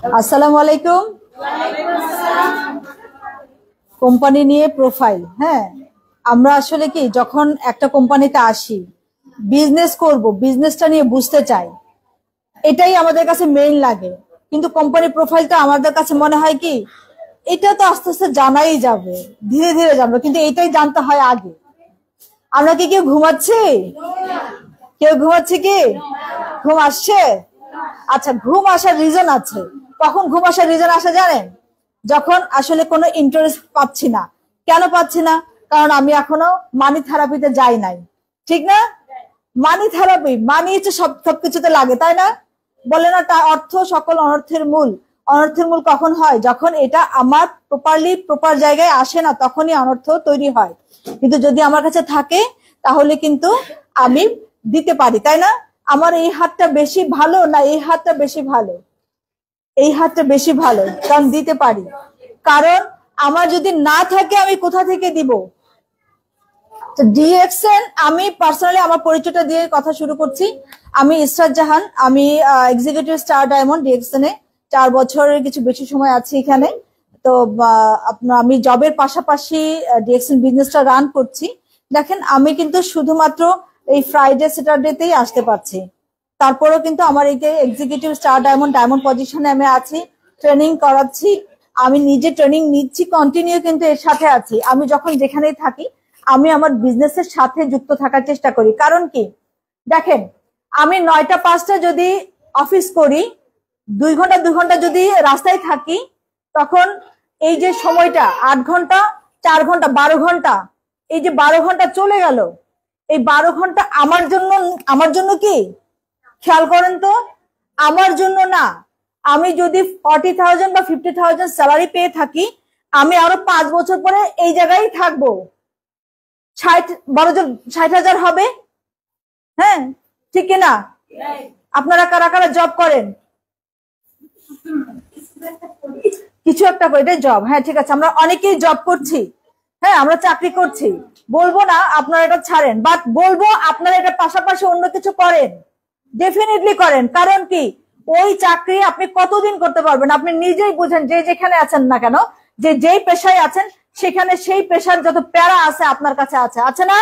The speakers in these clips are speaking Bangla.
আসসালামু আলাইকুম। কোম্পানি নিয়ে প্রোফাইল। হ্যাঁ, আমরা আসলে কি যখন একটা কোম্পানিতে আসি, বিজনেস করব, বিজনেসটা নিয়ে বুঝতে চাই, এটাই আমাদের কাছে মেইন লাগে। কিন্তু কোম্পানি প্রোফাইলটা আমাদের কাছে মনে হয় কি এটা তো আস্তে আস্তে জানাই যাবে, ধীরে ধীরে জানবো, কিন্তু এটাই জানতে হয় আগে। আমরা কি কেউ ঘুমাচ্ছি? কেউ ঘুমাচ্ছে কি? ঘুম আসছে? আচ্ছা, ঘুম আসার রিজন আছে। কখন ঘুম আসার রিজন আসে জানেন? যখন আসলে কোনো ইন্টারেস্ট পাচ্ছি না। কেন পাচ্ছি না? কারণ আমি এখনো মানি থেরাপিতে যাই নাই, ঠিক না? মানি থেরাপি, মানি হচ্ছে সবকিছুতে লাগে, তাই না? বলে না তা অর্থ সকল অনর্থের মূল। অনর্থের মূল কখন হয়? যখন এটা আমার প্রপার জায়গায় আসে না, তখনই অনর্থ তৈরি হয়। কিন্তু যদি আমার কাছে থাকে তাহলে কিন্তু আমি দিতে পারি, তাই না? আমার এই হাতটা বেশি ভালো না এই হাতটা বেশি ভালো? এই হাতটা বেশি ভালো, কারণ দিতে পারি। কারণ আমার যদি না থাকে আমি কোথা থেকে দিব? ডিএক্সএন, আমি পার্সোনালি আমার পরিচয়টা দিয়ে কথা শুরু করছি। আমি ইসরাত জাহান, আমি এক্সিকিউটিভ স্টার ডায়মন্ড ডিএক্সএন এ 4 বছরের কিছু বেশি সময় আছি এখানে। তো আপনার আমি জবের পাশাপাশি ডিএক্সএন বিজনেসটা রান করছি। দেখেন, আমি কিন্তু শুধুমাত্র এই ফ্রাইডে স্যাটারডেতেই আসতে পারছি। তারপরেও কিন্তু আমার এই যে এক্সিকিউটিভ স্টার ডায়মন্ড পজিশনে আমি আছি, ট্রেনিং করাচ্ছি, আমি নিজে ট্রেনিং নিচ্ছি, কন্টিনিউ কিন্তু এর সাথে আছি। আমি যখন যেখানেই থাকি আমি আমার বিজনেসের সাথে যুক্ত থাকার চেষ্টা করি। কারণ কি, দেখেন, আমি 9টা 5টা যদি অফিস করি, 2 ঘন্টা যদি রাস্তায় থাকি, তখন এই যে সময়টা 8 ঘন্টা, 4 ঘন্টা, 12 ঘন্টা, এই যে 12 ঘন্টা চলে গেল, এই 12 ঘন্টা আমার জন্য কি? খেয়াল করেন তো, আমার জন্য না। আমি যদি 40,000 বা 50,000 স্যালারি পেয়ে থাকি, আমি আরো 5 বছর পরে এই জায়গায় থাকবো। 60,000 হবে। হ্যাঁ, ঠিক কিনা? আপনারা কারা কারা জব করেন? কিছু একটা করে, এটা জব। হ্যাঁ, ঠিক আছে, আমরা অনেকেই জব করছি। হ্যাঁ, আমরা চাকরি করছি। বলবো না আপনারা এটা ছাড়েন, বাট বলবো আপনারা এটা পাশাপাশি অন্য কিছু করেন, ডেফিনেটলি করেন। কারণ কি, ওই চাকরি আপনি কতদিন করতে পারবেন? আপনি নিজেই বুঝেন, যে যেখানে আছেন না কেন, যে যেই পেশায় আছেন, সেখানে সেই পেশার যত প্যারা আছে আপনার কাছে আছে না?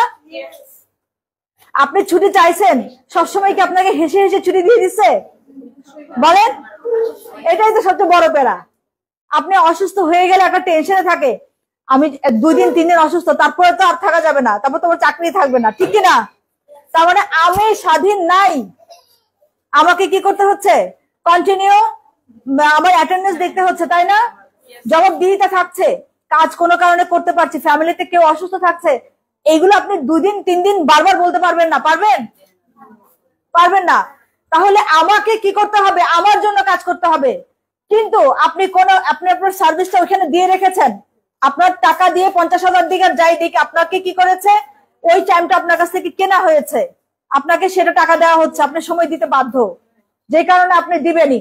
আপনি ছুটি চাইছেন, সবসময় কি আপনাকে হেসে হেসে ছুটি দিয়ে দিচ্ছে? বলেন, এটাই তো সবচেয়ে বড় প্যারা। আপনি অসুস্থ হয়ে গেলে একটা টেনশনে থাকে, আমি 2 দিন 3 দিন অসুস্থ, তারপরে তো আর থাকা যাবে না, তারপর তোমার চাকরি থাকবে না, ঠিক কিনা? তার মানে আমি স্বাধীন নাই। আমাকে কি করতে হচ্ছে? কন্টিনিউ আমার অ্যাটেন্ডেন্স দেখতে হচ্ছে, তাই না? জবাবদিহিতা থাকছে, কাজ কোনো কারণে করতে পারছি, ফ্যামিলিতে কেউ অসুস্থ থাকছে, এইগুলো আপনি 2 দিন 3 দিন বারবার বলতে পারবেন না। পারবেন? পারবেন না। তাহলে আমাকে কি করতে হবে? আমার জন্য কাজ করতে হবে। কিন্তু আপনি আপনার সার্ভিসটা ওখানে দিয়ে রেখেছেন, আপনার টাকা দিয়ে 50,000 দিকে যাই দিকে আপনাকে কি করেছে? ওই টাইমটা আপনার কাছ থেকে কেনা হয়েছে, আপনাকে সেটা টাকা দেওয়া হচ্ছে, আপনি সময় দিতে বাধ্য, যে কারণে আপনি দিবেনই।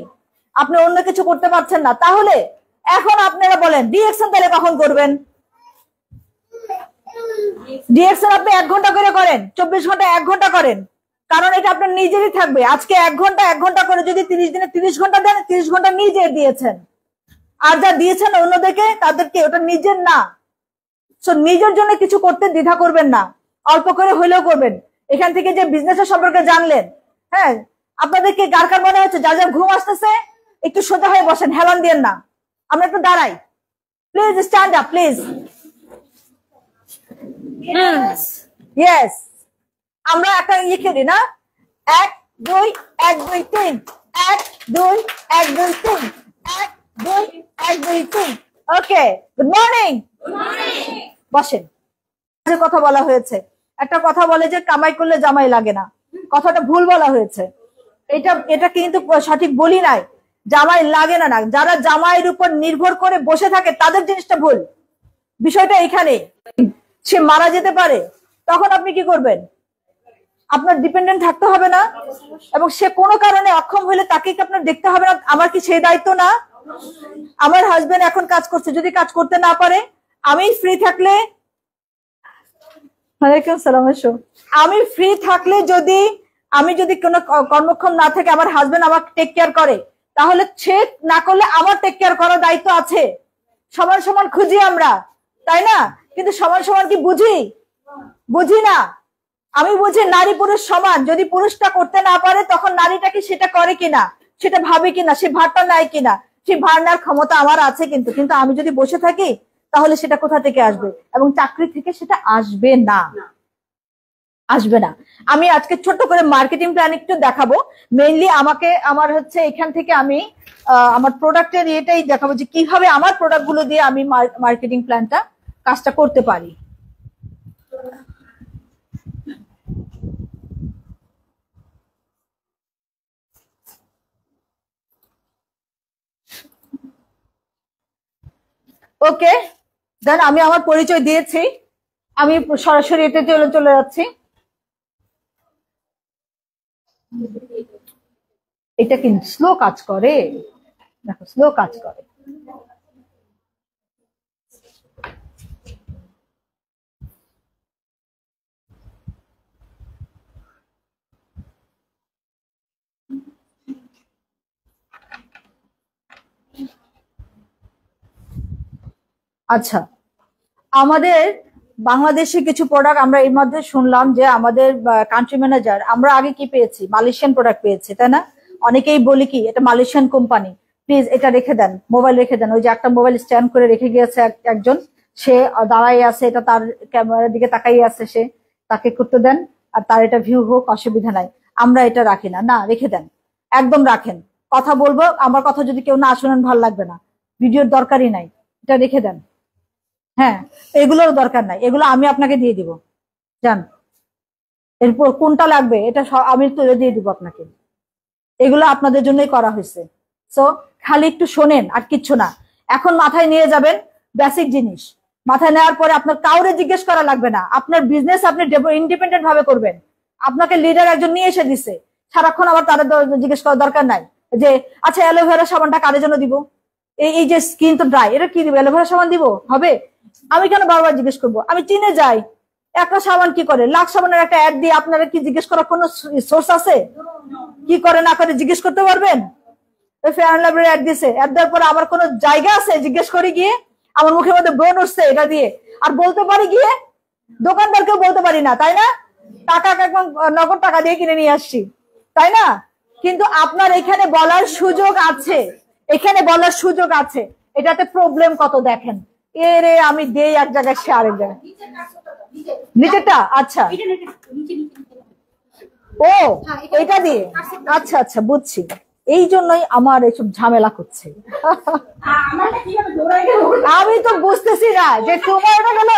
আপনি অন্য কিছু করতে পারছেন না। তাহলে এখন আপনারা বলেন, ডিএকশন তাহলে কখন করবেন? ডিএকশন আপনি 1 ঘন্টা করে করেন, 24 ঘন্টা 1 ঘন্টা করেন, কারণ এটা আপনার নিজেরই থাকবে। আজকে 1 ঘন্টা করে যদি 30 দিনে 30 ঘন্টা দেন, 30 ঘন্টা নিজে দিয়েছেন। আর যা দিয়েছেন অন্যদেরকে, তাদেরকে, ওটা নিজের না। সো নিজের জন্য কিছু করতে দ্বিধা করবেন না, অল্প করে হইলেও করবেন। এখান থেকে যে বিজনেসের সম্পর্কে জানলেন, হ্যাঁ, আপনাদেরকে কার কার মনে হচ্ছে যার যার ঘুম আসতেছে, একটু সোজা হয়ে বসেন, হেলান দিয়েন না। আমরা একটু দাঁড়াই, please stand up please. Yes, আমরা একটা খেলি না, 1 2 1 2 3, 1 2 1 2 3, 1 2 1 2 3। ওকে, গুড মর্নিং। বসেন। কথা বলা হয়েছে, একটা কথা বলে যে কামাই করলে জামাই লাগে না, কথাটা ভুল বলা হয়েছে। এটা কিন্তু সঠিক বলি নাই। জামাই লাগে না, যারা জামাইয়ের উপর নির্ভর করে বসে থাকে তাদের জিনিসটা ভুল। বিষয়টা এখানে, সে মারা যেতে পারে, তখন আপনি কি করবেন? আপনার ডিপেন্ডেন্ট থাকতে হবে না? এবং সে কোনো কারণে অক্ষম হলে তাকে কি আপনার দেখতে হবে না? আমার কি সেই দায়িত্ব না? আমার হাজবেন্ড এখন কাজ করছে, যদি কাজ করতে না পারে, আমি ফ্রি থাকলে, ওয়ালাইকুম সালাম, আমি ফ্রি থাকলে, আমি যদি কোনো কর্মক্ষম না থাকে, আমার হাজবেন্ড আমাকে টেক কেয়ার করে, তাহলে সে না করলে আমার টেক কেয়ার করার দায়িত্ব আছে। সমান সমান খুঁজি আমরা, তাই না? কিন্তু সমান সমান কি বুঝি না। আমি বুঝি নারী পুরুষ সমান। যদি পুরুষটা করতে না পারে তখন নারীটা কি সেটা করে কিনা, সেটা ভাবে কিনা, সে ভারটা নেয় কিনা, সেই ভার নেওয়ার ক্ষমতা আমার আছে। কিন্তু আমি যদি বসে থাকি তাহলে সেটা কোথা থেকে আসবে? এবং চাকরি থেকে সেটা আসবে না। আমি আজকে ছোট্ট করে মার্কেটিং প্ল্যান একটু দেখাবো। মেইনলি আমার হচ্ছে এখান থেকে আমি আমার প্রোডাক্টের এটাই দেখাবো যে কিভাবে আমার প্রোডাক্ট গুলো দিয়ে আমি মার্কেটিং প্ল্যানটা কাজটা করতে পারি। ওকে, দেন আমি আমার পরিচয় দিয়েছি, আমি সরাসরি এতে চলে যাচ্ছি। এটা কিন্তু স্লো কাজ করে, দেখো স্লো কাজ করে। আচ্ছা, আমাদের বাংলাদেশে কিছু প্রোডাক্ট আমরা এর মধ্যে শুনলাম যে আমাদের কান্ট্রি ম্যানেজার, আমরা আগে কি পেয়েছি? মালয়েশিয়ান প্রোডাক্ট পেয়েছি, তাই না? অনেকেই বলি কি এটা মালয়েশিয়ান কোম্পানি, প্লিজ এটা রেখে দেন, মোবাইল রেখে দেন। ওই যে একটা মোবাইল স্ট্যান্ড করে রেখে গিয়েছে একজন, সে দাঁড়াই আছে, এটা তার ক্যামেরার দিকে তাকাই আছে, সে তাকে করতে দেন আর তার এটা ভিউ হোক, অসুবিধা নাই। আমরা এটা রাখি না, না রেখে দেন, একদম রাখেন। কথা বলবো, আমার কথা যদি কেউ না শুনেন ভালো লাগবে না, ভিডিওর দরকারই নাই, এটা রেখে দেন। হ্যাঁ, এগুলোর দরকার নাই, এগুলো আমি আপনাকে দিয়ে দিব, জান। এরপর কোনটা লাগবে এটা আমি তুলে দিয়ে দিব আপনাকে, এগুলো আপনাদের জন্যই করা হয়েছে। সো খালি একটু শোনেন, আর কিচ্ছু না। এখন মাথায় নিয়ে যাবেন বেসিক জিনিস, মাথায় নেওয়ার পরে আপনার কাউরে জিজ্ঞেস করা লাগবে না। আপনার বিজনেস আপনি ইন্ডিপেন্ডেন্ট ভাবে করবেন। আপনাকে লিডার একজন নিয়ে এসে দিচ্ছে, সারাক্ষণ আবার তাদের জিজ্ঞেস করার দরকার নাই যে আচ্ছা অ্যালোভেরা সাবানটা কাদের জন্য দিব, এই যে স্কিন তো ড্রাই, এটা কি দিব, অ্যালোভেরা সাবান দিব হবে? আমি কেন বারবার জিজ্ঞেস করবো? আমি চিনে যাই একটা সাবান কি করে, লাখ সাবানের একটা অ্যাড দিয়ে আপনারা কি জিজ্ঞেস করার কোনো সোর্স আছে? কি করে না করে জিজ্ঞেস করতে পারবেন? ফেয়ার অ্যান্ড লাভলি অ্যাড দিছে, অ্যাড দেওয়ার পরে আমার কোনো জায়গা আছে জিজ্ঞেস করে গিয়ে? আমার মুখের মধ্যে ব্রণ উঠছে এটা দিয়ে, আর বলতে পারি গিয়ে দোকানদারকেও বলতে পারি না, তাই না? টাকা একদম নগদ টাকা দিয়ে কিনে নিয়ে আসছি, তাই না? কিন্তু আপনার এখানে বলার সুযোগ আছে, এখানে বলার সুযোগ আছে। এটাতে প্রবলেম কত দেখেন, এরে আমি দেই এক জায়গায়, সে আরেক জায়গায়। নিচেটা আচ্ছা, ও এটা দিয়ে, আচ্ছা আচ্ছা বুঝছি, এই জন্যই আমার এসব ঝামেলা করছে। আমি তো বুঝতেছি না যে তোমার ওটা গেল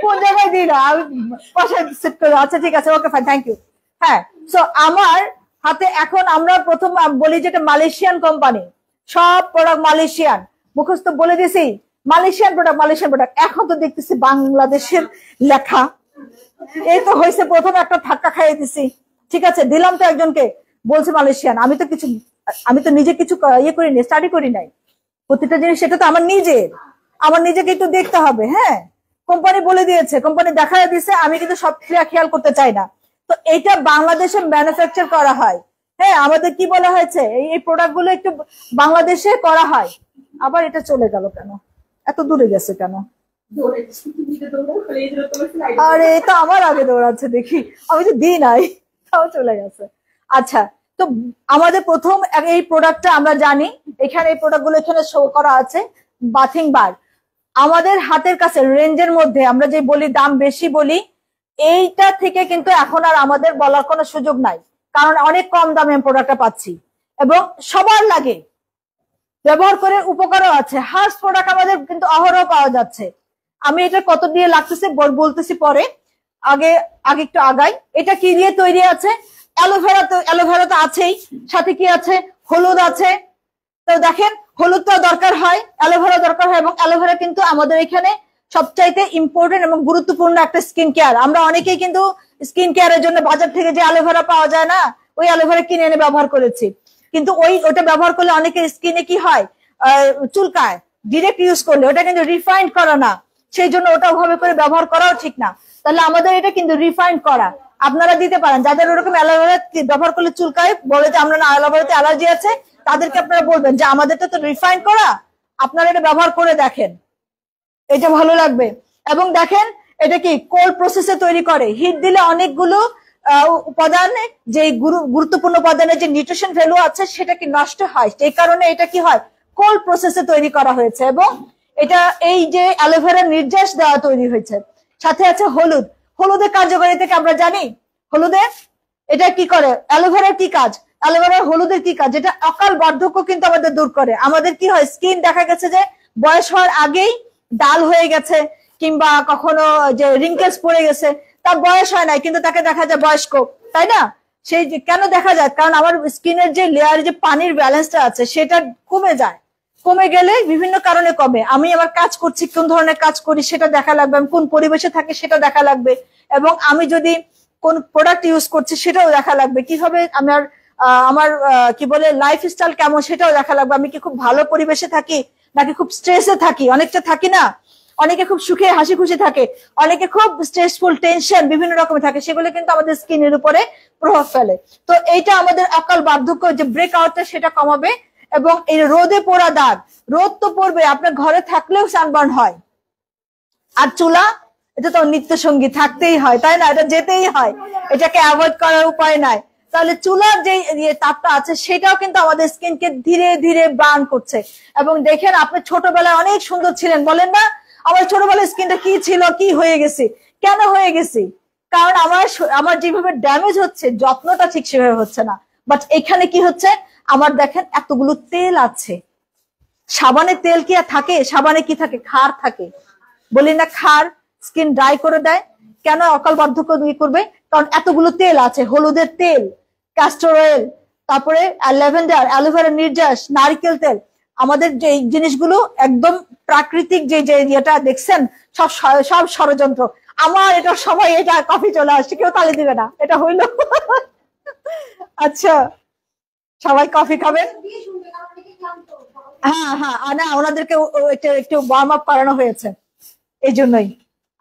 কোন জায়গায় দিলা, আমি পাশে সেট করে। আচ্ছা ঠিক আছে, ওকে ফাইন, থ্যাংক ইউ। হ্যাঁ, সো আমার হাতে এখন আমরা প্রথম বলি যেটা মালয়েশিয়ান কোম্পানি, সব প্রোডাক্ট মালয়েশিয়ান, মুখস্থ বলে দিছি মালয়েশিয়ান প্রোডাক্ট। এখন তো দেখতেছি বাংলাদেশের লেখা, এই তো হয়েছে প্রথম একটা ধাক্কা খাইয়ে দিছি। ঠিক আছে, দিলাম তো একজনকে, বলছে মালয়েশিয়ান। আমি তো নিজে কিছু ইয়ে করি নাই, স্টাডি করি নাই প্রতিটা জিনিস, সেটা তো আমার নিজেকে একটু দেখতে হবে। হ্যাঁ, কোম্পানি বলে দিয়েছে, কোম্পানি দেখায় দিয়েছে, আমি কিন্তু সব খেয়াল করতে চাই না। তো এইটা বাংলাদেশে ম্যানুফ্যাকচার করা হয়। হ্যাঁ, আমাদের কি বলা হয়েছে, এই প্রোডাক্ট গুলো একটু বাংলাদেশে করা হয়। আবার এটা চলে গেল কেন, এত দূরে গেছে কেন? আরে এটা আমার আগে দৌড়াচ্ছে, দেখি আমি তো দিই নাই, তাও চলে গেছে। আচ্ছা, তো আমাদের প্রথম এই প্রোডাক্টটা আমরা জানি, এখানে এই প্রোডাক্ট গুলো এখানে শো করা আছে, বাথিং বার। আমাদের হাতের কাছে রেঞ্জের মধ্যে আমরা যে বলি দাম বেশি বলি, এইটা থেকে কিন্তু এখন আর আমাদের বলার কোনো সুযোগ নাই, কারণ অনেক কম দামে প্রোডাক্টটা পাচ্ছি এবং সবার লাগে, ব্যবহার করে উপকারও আছে। হার্স প্রোডাক্ট আমাদের কিন্তু অহরহ পাওয়া যাচ্ছে। আমি এটা কত দিয়ে লাগতেছে বলতেছি পরে, আগে একটু আগাই। এটা কি দিয়ে তৈরি আছে? অ্যালোভেরা তো আছেই, সাথে কি আছে? হলুদ আছে। তো দেখেন, হলুদটাও দরকার হয়, অ্যালোভেরা দরকার হয়, এবং অ্যালোভেরা কিন্তু আমাদের এখানে সবচাইতে ইম্পর্টেন্ট এবং গুরুত্বপূর্ণ একটা স্কিন কেয়ার। আমরা অনেকেই কিন্তু স্কিন কেয়ারের জন্য বাজার থেকে যে অ্যালোভেরা পাওয়া যায় না, ওই অ্যালোভেরা কিনে এনে ব্যবহার করেছি, কিন্তু ওটা ব্যবহার করলে অনেকের স্কিনে কি হয়, চুলকায়। ডিরেক্ট ইউজ করলে ওটা কিন্তু রিফাইন্ড করা না, সেই জন্য ওটা ওভাবে করে ব্যবহার করাও ঠিক না। তাহলে আমাদের এটা কিন্তু রিফাইন্ড করা। আপনারা দিতে পারেন যাদের ওরকম অ্যালোভেরা ব্যবহার করলে চুলকায়, বলে যে আমরা না অ্যালোভেরাতে অ্যালার্জি আছে, তাদেরকে আপনারা বলবেন যে আমাদেরটা তো রিফাইন করা, আপনারা এটা ব্যবহার করে দেখেন, এটা ভালো লাগবে। এবং দেখেন এটা কি কোল্ড প্রসেসে তৈরি করে, হিট দিলে অনেকগুলো উপাদান, যে গুরুত্বপূর্ণ উপাদানের যে নিউট্রিশন ভ্যালু আছে সেটা কি নষ্ট হয়, এই কারণে এটা কি হয় কোল্ড প্রসেসে তৈরি করা হয়েছে। এবং এটা এই যে অ্যালোভেরা নির্যাস দেওয়া তৈরি হয়েছে। সাথে আছে হলুদ, হলুদের কার্যকারিতাকে আমরা জানি। হলুদে এটা কি করে, অ্যালোভেরার কি কাজ, অ্যালোভেরার হলুদের কি কাজ, যেটা অকাল বার্ধক্য কিন্তু আমাদের দূর করে। আমাদের কি হয় স্কিন দেখা গেছে যে বয়স হওয়ার আগেই ডাল হয়ে গেছে, কিংবা কখনো যে রিঙ্কেলস পড়ে গেছে, তার বয়স হয় নাই কিন্তু তাকে দেখা যায় বয়স্ক, তাই না? সেই কেন দেখা যায়, কারণ আমার স্কিনের যে লেয়ার, যে পানির ব্যালেন্সটা আছে সেটা কমে যায়। কমে গেলে বিভিন্ন কারণে কমে, আমি আমার কাজ করছি কোন ধরনের কাজ করি সেটা দেখা লাগবে, আমি কোন পরিবেশে থাকি সেটা দেখা লাগবে, এবং আমি যদি কোন প্রোডাক্ট ইউজ করছি সেটাও দেখা লাগবে, কিভাবে আমার কি বলে লাইফস্টাইল কেমন সেটাও দেখা লাগবে, আমি কি খুব ভালো পরিবেশে থাকি নাকি খুব স্ট্রেসে থাকি, অনেকটা থাকি না, অনেকে খুব সুখে হাসি খুশি থাকে, অনেকে খুব স্ট্রেসফুল টেনশন বিভিন্ন রকমের থাকে, সেগুলো কিন্তু আমাদের স্কিনের উপরে প্রভাব ফেলে। তো এইটা আমাদের অকাল বার্ধক্য যে ব্রেক আউটটা সেটা কমাবে। এবং এই রোদে পোড়া দাগ, রোদ তো পড়বে, আপনার ঘরে থাকলেও সানবার্ন হয়। আর চুলা, এটা তো নিত্য সঙ্গী, থাকতেই হয়, তাই না? এটা যেতেই হয়, এটাকে অ্যাভয়েড করার উপায় নাই। তাহলে চুলার যে তাপটা আছে সেটাও কিন্তু আমাদের স্কিনকে ধীরে ধীরে বার্ন করছে। এবং দেখেন আপনি ছোটবেলায় অনেক সুন্দর ছিলেন, বলেন না আমার ছোটবেলায় স্কিনটা কি ছিল, কি হয়ে গেছি, কেন হয়ে গেছি, কারণ আমার যেভাবে ড্যামেজ হচ্ছে যত্নটা ঠিক সেভাবে হচ্ছে না। বাট এখানে কি হচ্ছে, আমার দেখেন এতগুলো তেল আছে, সাবানে তেল কি আর থাকে, সাবানে কি থাকে, ক্ষার থাকে, বলি না ক্ষার স্কিন ড্রাই করে দেয়। কেন অকাল বার্ধক্য দূর করবে, কারণ এতগুলো তেল আছে, হলুদের তেল, ক্যাস্টর অয়েল, তারপরে ল্যাভেন্ডার, অ্যালোভেরা নির্যাস, নারকেল তেল, আমাদের যে জিনিসগুলো একদম প্রাকৃতিক যে ইয়েটা দেখছেন, সব ষড়যন্ত্র। আমার এটা সবাই, এটা কফি চলে আসছে, কেউ তালি দিবে না, এটা হইলো আচ্ছা সবাই কফি খাবেন, হ্যাঁ হ্যাঁ, না ওনাদেরকে একটু ওয়ার্ম আপ করানো হয়েছে এই জন্যই।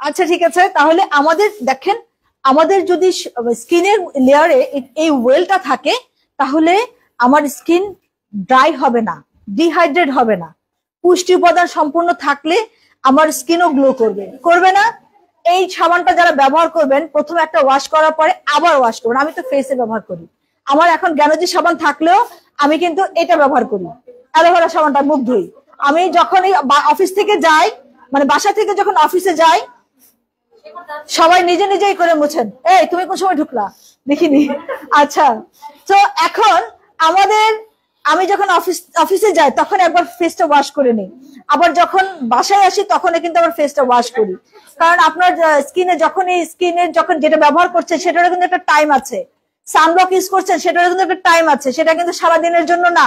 আচ্ছা ঠিক আছে, তাহলে আমাদের দেখেন, আমাদের যদি স্কিনের লেয়ারে এই ওয়েলটা থাকে তাহলে আমার স্কিন ড্রাই হবে না, ডিহাইড্রেট হবে না, পুষ্টি উপাদান সম্পূর্ণ থাকলে আমার স্কিনও গ্লো করবে, করবে না? এই সাবানটা যারা ব্যবহার করবেন, প্রথমে একটা ওয়াশ করার পরে আবার ওয়াশ করবেন। আমি তো ফেসে ব্যবহার করি, আমার এখন জ্ঞানজি সাবান থাকলেও আমি কিন্তু এটা ব্যবহার করি, অ্যালোভেরা সাবানটা মুখ ধুই। আমি যখন অফিস থেকে যাই, মানে বাসা থেকে যখন অফিসে যাই, সবাই নিজে নিজেই করে মুছেন, এই তুমি কোন সময় ঢুকলা দেখিনি। আচ্ছা, তো এখন আমি যখন অফিসে যাই তখন একবার ফেসটা ওয়াশ করে নিই, আবার যখন বাসায় আসি তখন কিন্তু আবার ফেসটা ওয়াশ করি। কারণ আপনার স্কিনে যখন যেটা ব্যবহার করছে সেটারও কিন্তু একটা টাইম আছে, সানব্লক ইউজ করছেন সেটারও কিন্তু একটা টাইম আছে, সেটা কিন্তু সারাদিনের জন্য না।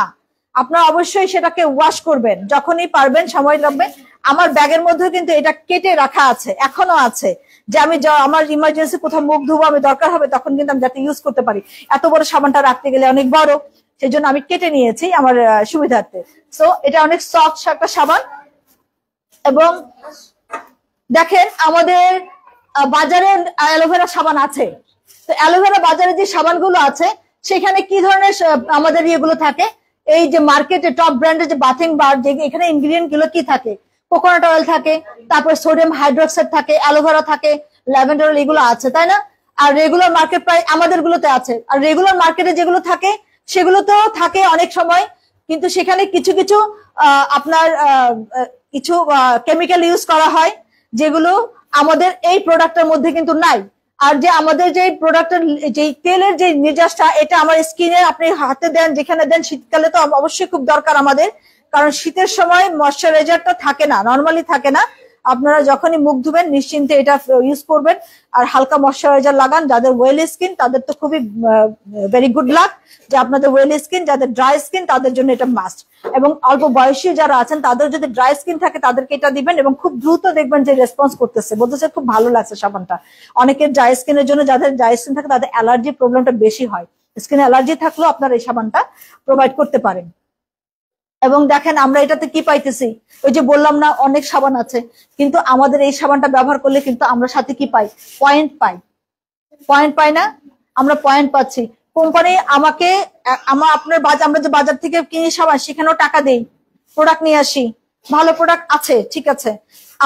আপনারা অবশ্যই সেটাকে ওয়াশ করবেন যখনই পারবেন, সময় লাগবে। আমার ব্যাগের মধ্যে কিন্তু এটা কেটে রাখা আছে, এখনো আছে, যে আমি আমার ইমার্জেন্সি কোথাও মুখ ধুবো, আমি দরকার হবে তখন কিন্তু আমি যাতে ইউজ করতে পারি। এত বড় সাবানটা রাখতে গেলে অনেক বড়, সেই জন্য আমি কেটে নিয়েছি আমার সুবিধার্থে। সো এটা অনেক সফট একটা সাবান। এবং দেখেন আমাদের বাজারে অ্যালোভেরা সাবান আছে, তো অ্যালোভেরা বাজারে যে সাবানগুলো আছে সেখানে কি ধরনের আমাদের ইয়েগুলো থাকে, এই যে মার্কেটে টপ ব্র্যান্ডের যে বাথিং বার, যে এখানে ইনগ্রিডিয়েন্ট গুলো কি থাকে, কোকোনাট অয়েল থাকে, তারপর সোডিয়াম হাইড্রোক্সাইড থাকে, অ্যালোভেরা থাকে, ল্যাভেন্ডার অয়েল, এগুলো আছে, তাই না? আর রেগুলার মার্কেট প্রায় আমাদের গুলোতে আছে। আর রেগুলার মার্কেটে যেগুলো থাকে সেগুলোতেও থাকে অনেক সময়, কিন্তু সেখানে কিছু কিছু আপনার কিছু কেমিক্যাল ইউজ করা হয় যেগুলো আমাদের এই প্রোডাক্টের মধ্যে কিন্তু নাই। আর যে আমাদের যে প্রোডাক্টের যে তেলের যে নির্যাসটা, এটা আমার স্কিনে আপনি হাতে দেন, যেখানে দেন, শীতকালে তো অবশ্যই খুব দরকার আমাদের, কারণ শীতের সময় ময়শ্চারাইজারটা থাকে না, নর্মালি থাকে না। আপনারা যখনই মুখ ধুবেন নিশ্চিন্তে এটা ইউজ করবেন, আর হালকা ময়শ্চারাইজার লাগান। যাদের ওয়েলি স্কিন তাদের তো খুবই ভেরি গুড লাক, যে আপনাদের ওয়েলি স্কিন, যাদের ড্রাই স্কিন তাদের জন্য এটা মাস্ট। এবং অল্প বয়সী যারা আছেন তাদের যদি ড্রাই স্কিন থাকে তাদেরকে এটা দিবেন, এবং খুব দ্রুত দেখবেন যে রেসপন্স করতেছে, বলতেছে খুব ভালো লাগছে সাবানটা। অনেকের ড্রাই স্কিনের জন্য, যাদের ড্রাই স্কিন থাকে তাদের অ্যালার্জি প্রবলেমটা বেশি হয়, স্কিন অ্যালার্জি থাকলেও আপনারা এই সাবানটা প্রোভাইড করতে পারেন। এবং দেখেন আমরা এটাতে কি পাইতেছি, ওই যে বললাম না অনেক সাবান আছে, কিন্তু আমাদের এই সাবানটা ব্যবহার করলে কিন্তু আমরা সাথে কি পাই, পয়েন্ট পাই, পয়েন্ট পাই না? আমরা পয়েন্ট পাচ্ছি। কোম্পানি আমাকে আপনার আমরা যে বাজার থেকে কিনি সাবান সেখানেও টাকা দেই, প্রোডাক্ট নিয়ে আসি, ভালো প্রোডাক্ট আছে, ঠিক আছে।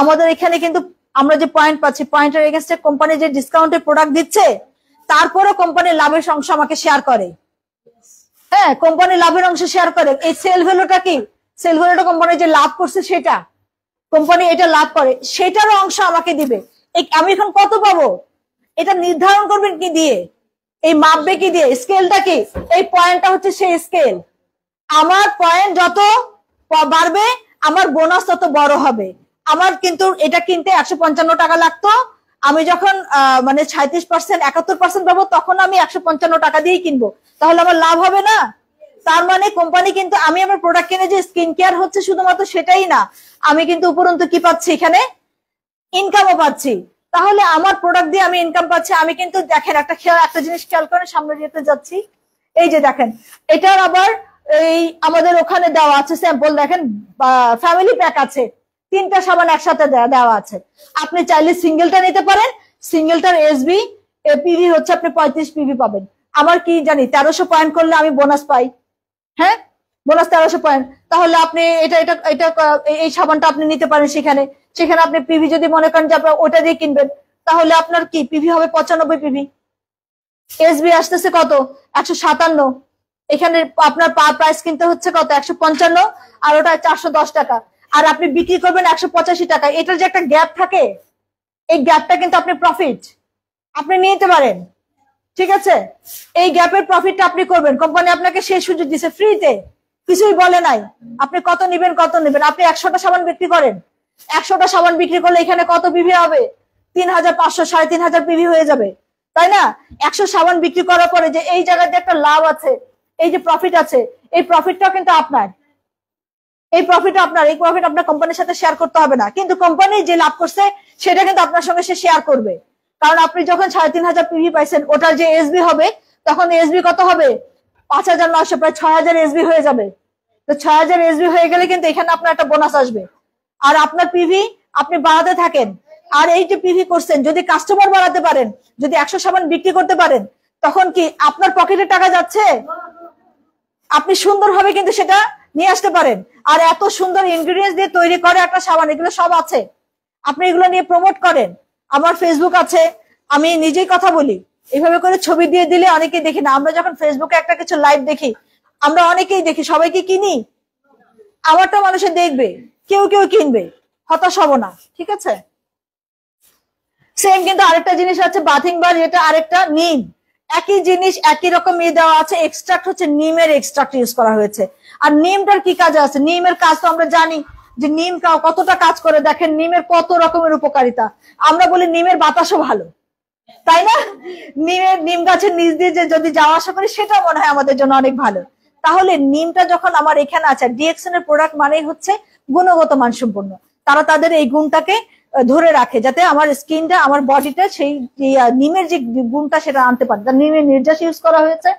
আমাদের এখানে কিন্তু আমরা যে পয়েন্ট পাচ্ছি, পয়েন্টের এগেনস্টে কোম্পানি যে ডিসকাউন্টের প্রোডাক্ট দিচ্ছে, তারপরে কোম্পানির লাভের অংশ আমাকে শেয়ার করে। হ্যাঁ, কোম্পানির লাভের অংশ শেয়ার করে। এই সেল ভ্যালুটা কি? সেল ভ্যালুটা কোম্পানি যে লাভ করছে সেটা, কোম্পানি এটা লাভ করে সেটারও অংশ আমাকে দিবে। আমি এখন কত পাবো এটা নির্ধারণ করবেন কি দিয়ে? এই মাপবে কি দিয়ে? স্কেলটা কি? এই পয়েন্টটা হচ্ছে সেই স্কেল। আমার পয়েন্ট যত বাড়বে আমার বোনাস তত বড় হবে। আমার কিন্তু এটা কিনতে 155 টাকা লাগতো, আমি যখন মানে 37% 71% পাবো তখন আমি 155 টাকা দিয়েই কিনবো, তাহলে আমার লাভ হবে না? তার মানে কোম্পানি কিন্তু আমি আমার প্রোডাক্ট কিনে যে স্কিন কেয়ার হচ্ছে শুধুমাত্র সেটাই না, আমি কিন্তু উপরন্তু কি পাচ্ছি? এখানে ইনকামও পাচ্ছি। তাহলে আমার প্রোডাক্ট দিয়ে আমি ইনকাম পাচ্ছি। আমি কিন্তু দেখেন একটা জিনিস খেয়াল করেন, সামনে যেতে যাচ্ছি, এই যে দেখেন এটার আবার এই আমাদের ওখানে দেওয়া আছে স্যাম্পল, দেখেন ফ্যামিলি প্যাক আছে, 3টা সাবান একসাথে দেওয়া আছে। আপনি চাইলে সিঙ্গেলটা নিতে পারেন, সিঙ্গেলটার এসবি পিভি হচ্ছে আপনি 35 পিভি পাবেন। আমার কি জানি 1300 পয়েন্ট করলে আমি বোনাস পাই। হ্যাঁ, বোনাস 1300 পয়েন্ট। তাহলে আপনি এটা এটা এটা এই সাবানটা আপনি নিতে পারেন সেখানে। সেখানে আপনি পিভি যদি মনে করেন যে আপনার ওটা দিয়ে কিনবেন, তাহলে আপনার কি পিভি হবে 95 পিভি, এসবি আসতেছে কত? 157। এখানে আপনার প্রাইস কিনতে হচ্ছে কত? 155, আর ওটা 410 টাকা, আর আপনি বিক্রি করবেন 185 টাকা। এটার যে একটা গ্যাপ থাকে, এই গ্যাপটা কিন্তু আপনি প্রফিট আপনি নিতে পারেন, ঠিক আছে। এই গ্যাপের প্রফিটটা আপনি করবেন। কোম্পানি আপনাকে সেই সুযোগ দিচ্ছে ফ্রিতে, কিছুই বলে নাই। আপনি কত নিবেন কত নিবেন। আপনি 100টা সাবান বিক্রি করেন, 100টা সাবান বিক্রি করলে এখানে কত পিভি হবে? 3500 3500 পিভি হয়ে যাবে, তাই না? 100 সাবান বিক্রি করার পরে যে এই জায়গায় যে একটা লাভ আছে, এই যে প্রফিট আছে, এই প্রফিটটাও কিন্তু আপনার। এই প্রফিট আপনার কোম্পানির সাথে শেয়ার করতে হবে না, কিন্তু কোম্পানি যে লাভ করছে সেটা কিন্তু আপনার সঙ্গে সে শেয়ার করবে। কারণ আপনি যখন 3500 পিভি পাইছেন, ওটার যে এসবি হবে, তখন এসবি কত হবে? 5900, প্রায় 6000 এসবি হয়ে যাবে। তো 6000 এসবি হয়ে গেলে কিন্তু এখানে আপনার একটা বোনাস আসবে। আর আপনার পিভি আপনি বাড়াতে থাকেন। আর এই যে পিভি করছেন, যদি কাস্টমার বাড়াতে পারেন, যদি 100 সাবান বিক্রি করতে পারেন, তখন কি আপনার পকেটে টাকা যাচ্ছে? আপনি সুন্দরভাবে কিন্তু সেটা নিয়ে আসতে পারেন। আর এত সুন্দর ইনগ্রিডিয়েন্টস দিয়ে তৈরি করে একটা সাবান, এগুলো সব আছে, আপনি এগুলো নিয়ে প্রমোট করেন। আমার ফেসবুক আছে, আমি নিজেই কথা বলি, এইভাবে করে ছবি দিয়ে দিলে অনেকেই দেখি না। আমরা যখন ফেসবুকে একটা কিছু লাইভ দেখি, আমরা অনেকেই দেখি, সবাইকে কিনি, আমারটা মানুষে দেখবে, কেউ কেউ কিনবে, হতাশ হব না, ঠিক আছে। সেম কিন্তু আরেকটা জিনিস আছে বাথিং বার, যেটা আরেকটা নিম, একই জিনিস একই রকম দেওয়া আছে। এক্সট্রাক্ট হচ্ছে নিমের এক্সট্রাক্ট ইউজ করা হয়েছে। আর নিমটার কি কাজে আছে? নিমের কাজ তো আমরা জানি যে নিম কতটা কাজ করে। দেখেন নিমের কত রকমের উপকারিতা। আমরা বলি নিমের বাতাসও ভালো, তাই না? নিম গাছের নিচ দিয়ে যে যদি যাওয়া আসা করি, সেটা মনে হয় আমাদের জন্য অনেক ভালো। তাহলে নিমটা যখন আমার এখানে আছে, ডিএক্সএন এর প্রোডাক্ট মানেই হচ্ছে গুণগত মানসম্পন্ন। তারা তাদের এই গুণটাকে ধরে রাখে, যাতে আমার স্কিনটা, আমার বডিটা সেই নিমের যে গুণটা সেটা আনতে পারে। নিমের নির্যাস ইউজ করা হয়েছে।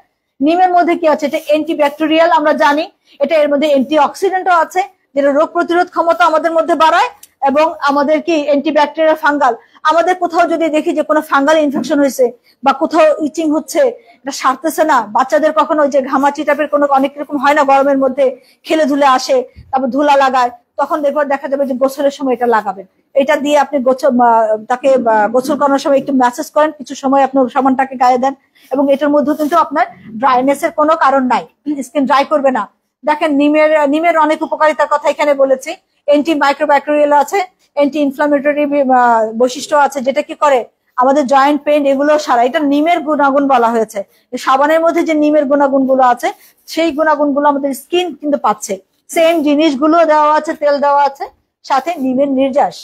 নিমের মধ্যে কি আছে? এটা অ্যান্টিব্যাকটেরিয়াল, আমরা জানি। এটা এর মধ্যে অ্যান্টিঅক্সিডেন্টও আছে, যেটা রোগ প্রতিরোধ ক্ষমতা আমাদের মধ্যে বাড়ায়, এবং আমাদের কি অ্যান্টিব্যাকটেরিয়াল, ফাঙ্গাল। আমাদের কোথাও যদি দেখি যে কোনো ফাঙ্গাল ইনফেকশন হয়েছে বা কোথাও ইচিং হচ্ছে, এটা সারতেছে না, বাচ্চাদের কখনো ওই যে ঘামাচি টাইপের কোনো অনেক রকম হয় না, গরমের মধ্যে খেলে ধুলে আসে, তারপর ধুলা লাগায়, তখন দেখা যাবে যে গোসলের সময় এটা লাগাবেন। এটা দিয়ে আপনি তাকে গোসল করানোর সময় একটু ম্যাসেজ করেন, কিছু সময় আপনি সাবানটাকে গায়ে দেন, এবং এটার মধ্যে কিন্তু আপনার ড্রাইনেস এর কোনো কারণ নাই, স্কিন ড্রাই করবে না। দেখেন নিমের অনেক উপকারিতার কথা এখানে বলেছি। অ্যান্টি মাইক্রোব্যাকটেরিয়াল আছে, অ্যান্টি ইনফ্লামেটরি বৈশিষ্ট্য আছে, যেটা কি করে আমাদের জয়েন্ট পেইন এগুলো সারা। এটা নিমের গুণাগুণ বলা হয়েছে। সাবানের মধ্যে যে নিমের গুণাগুণ গুলো আছে, সেই গুণাগুণ গুলো আমাদের স্কিন কিন্তু পাচ্ছে। সেম জিনিসগুলো দেওয়া আছে, তেল দেওয়া আছে, সাথে নিমের নির্যাস।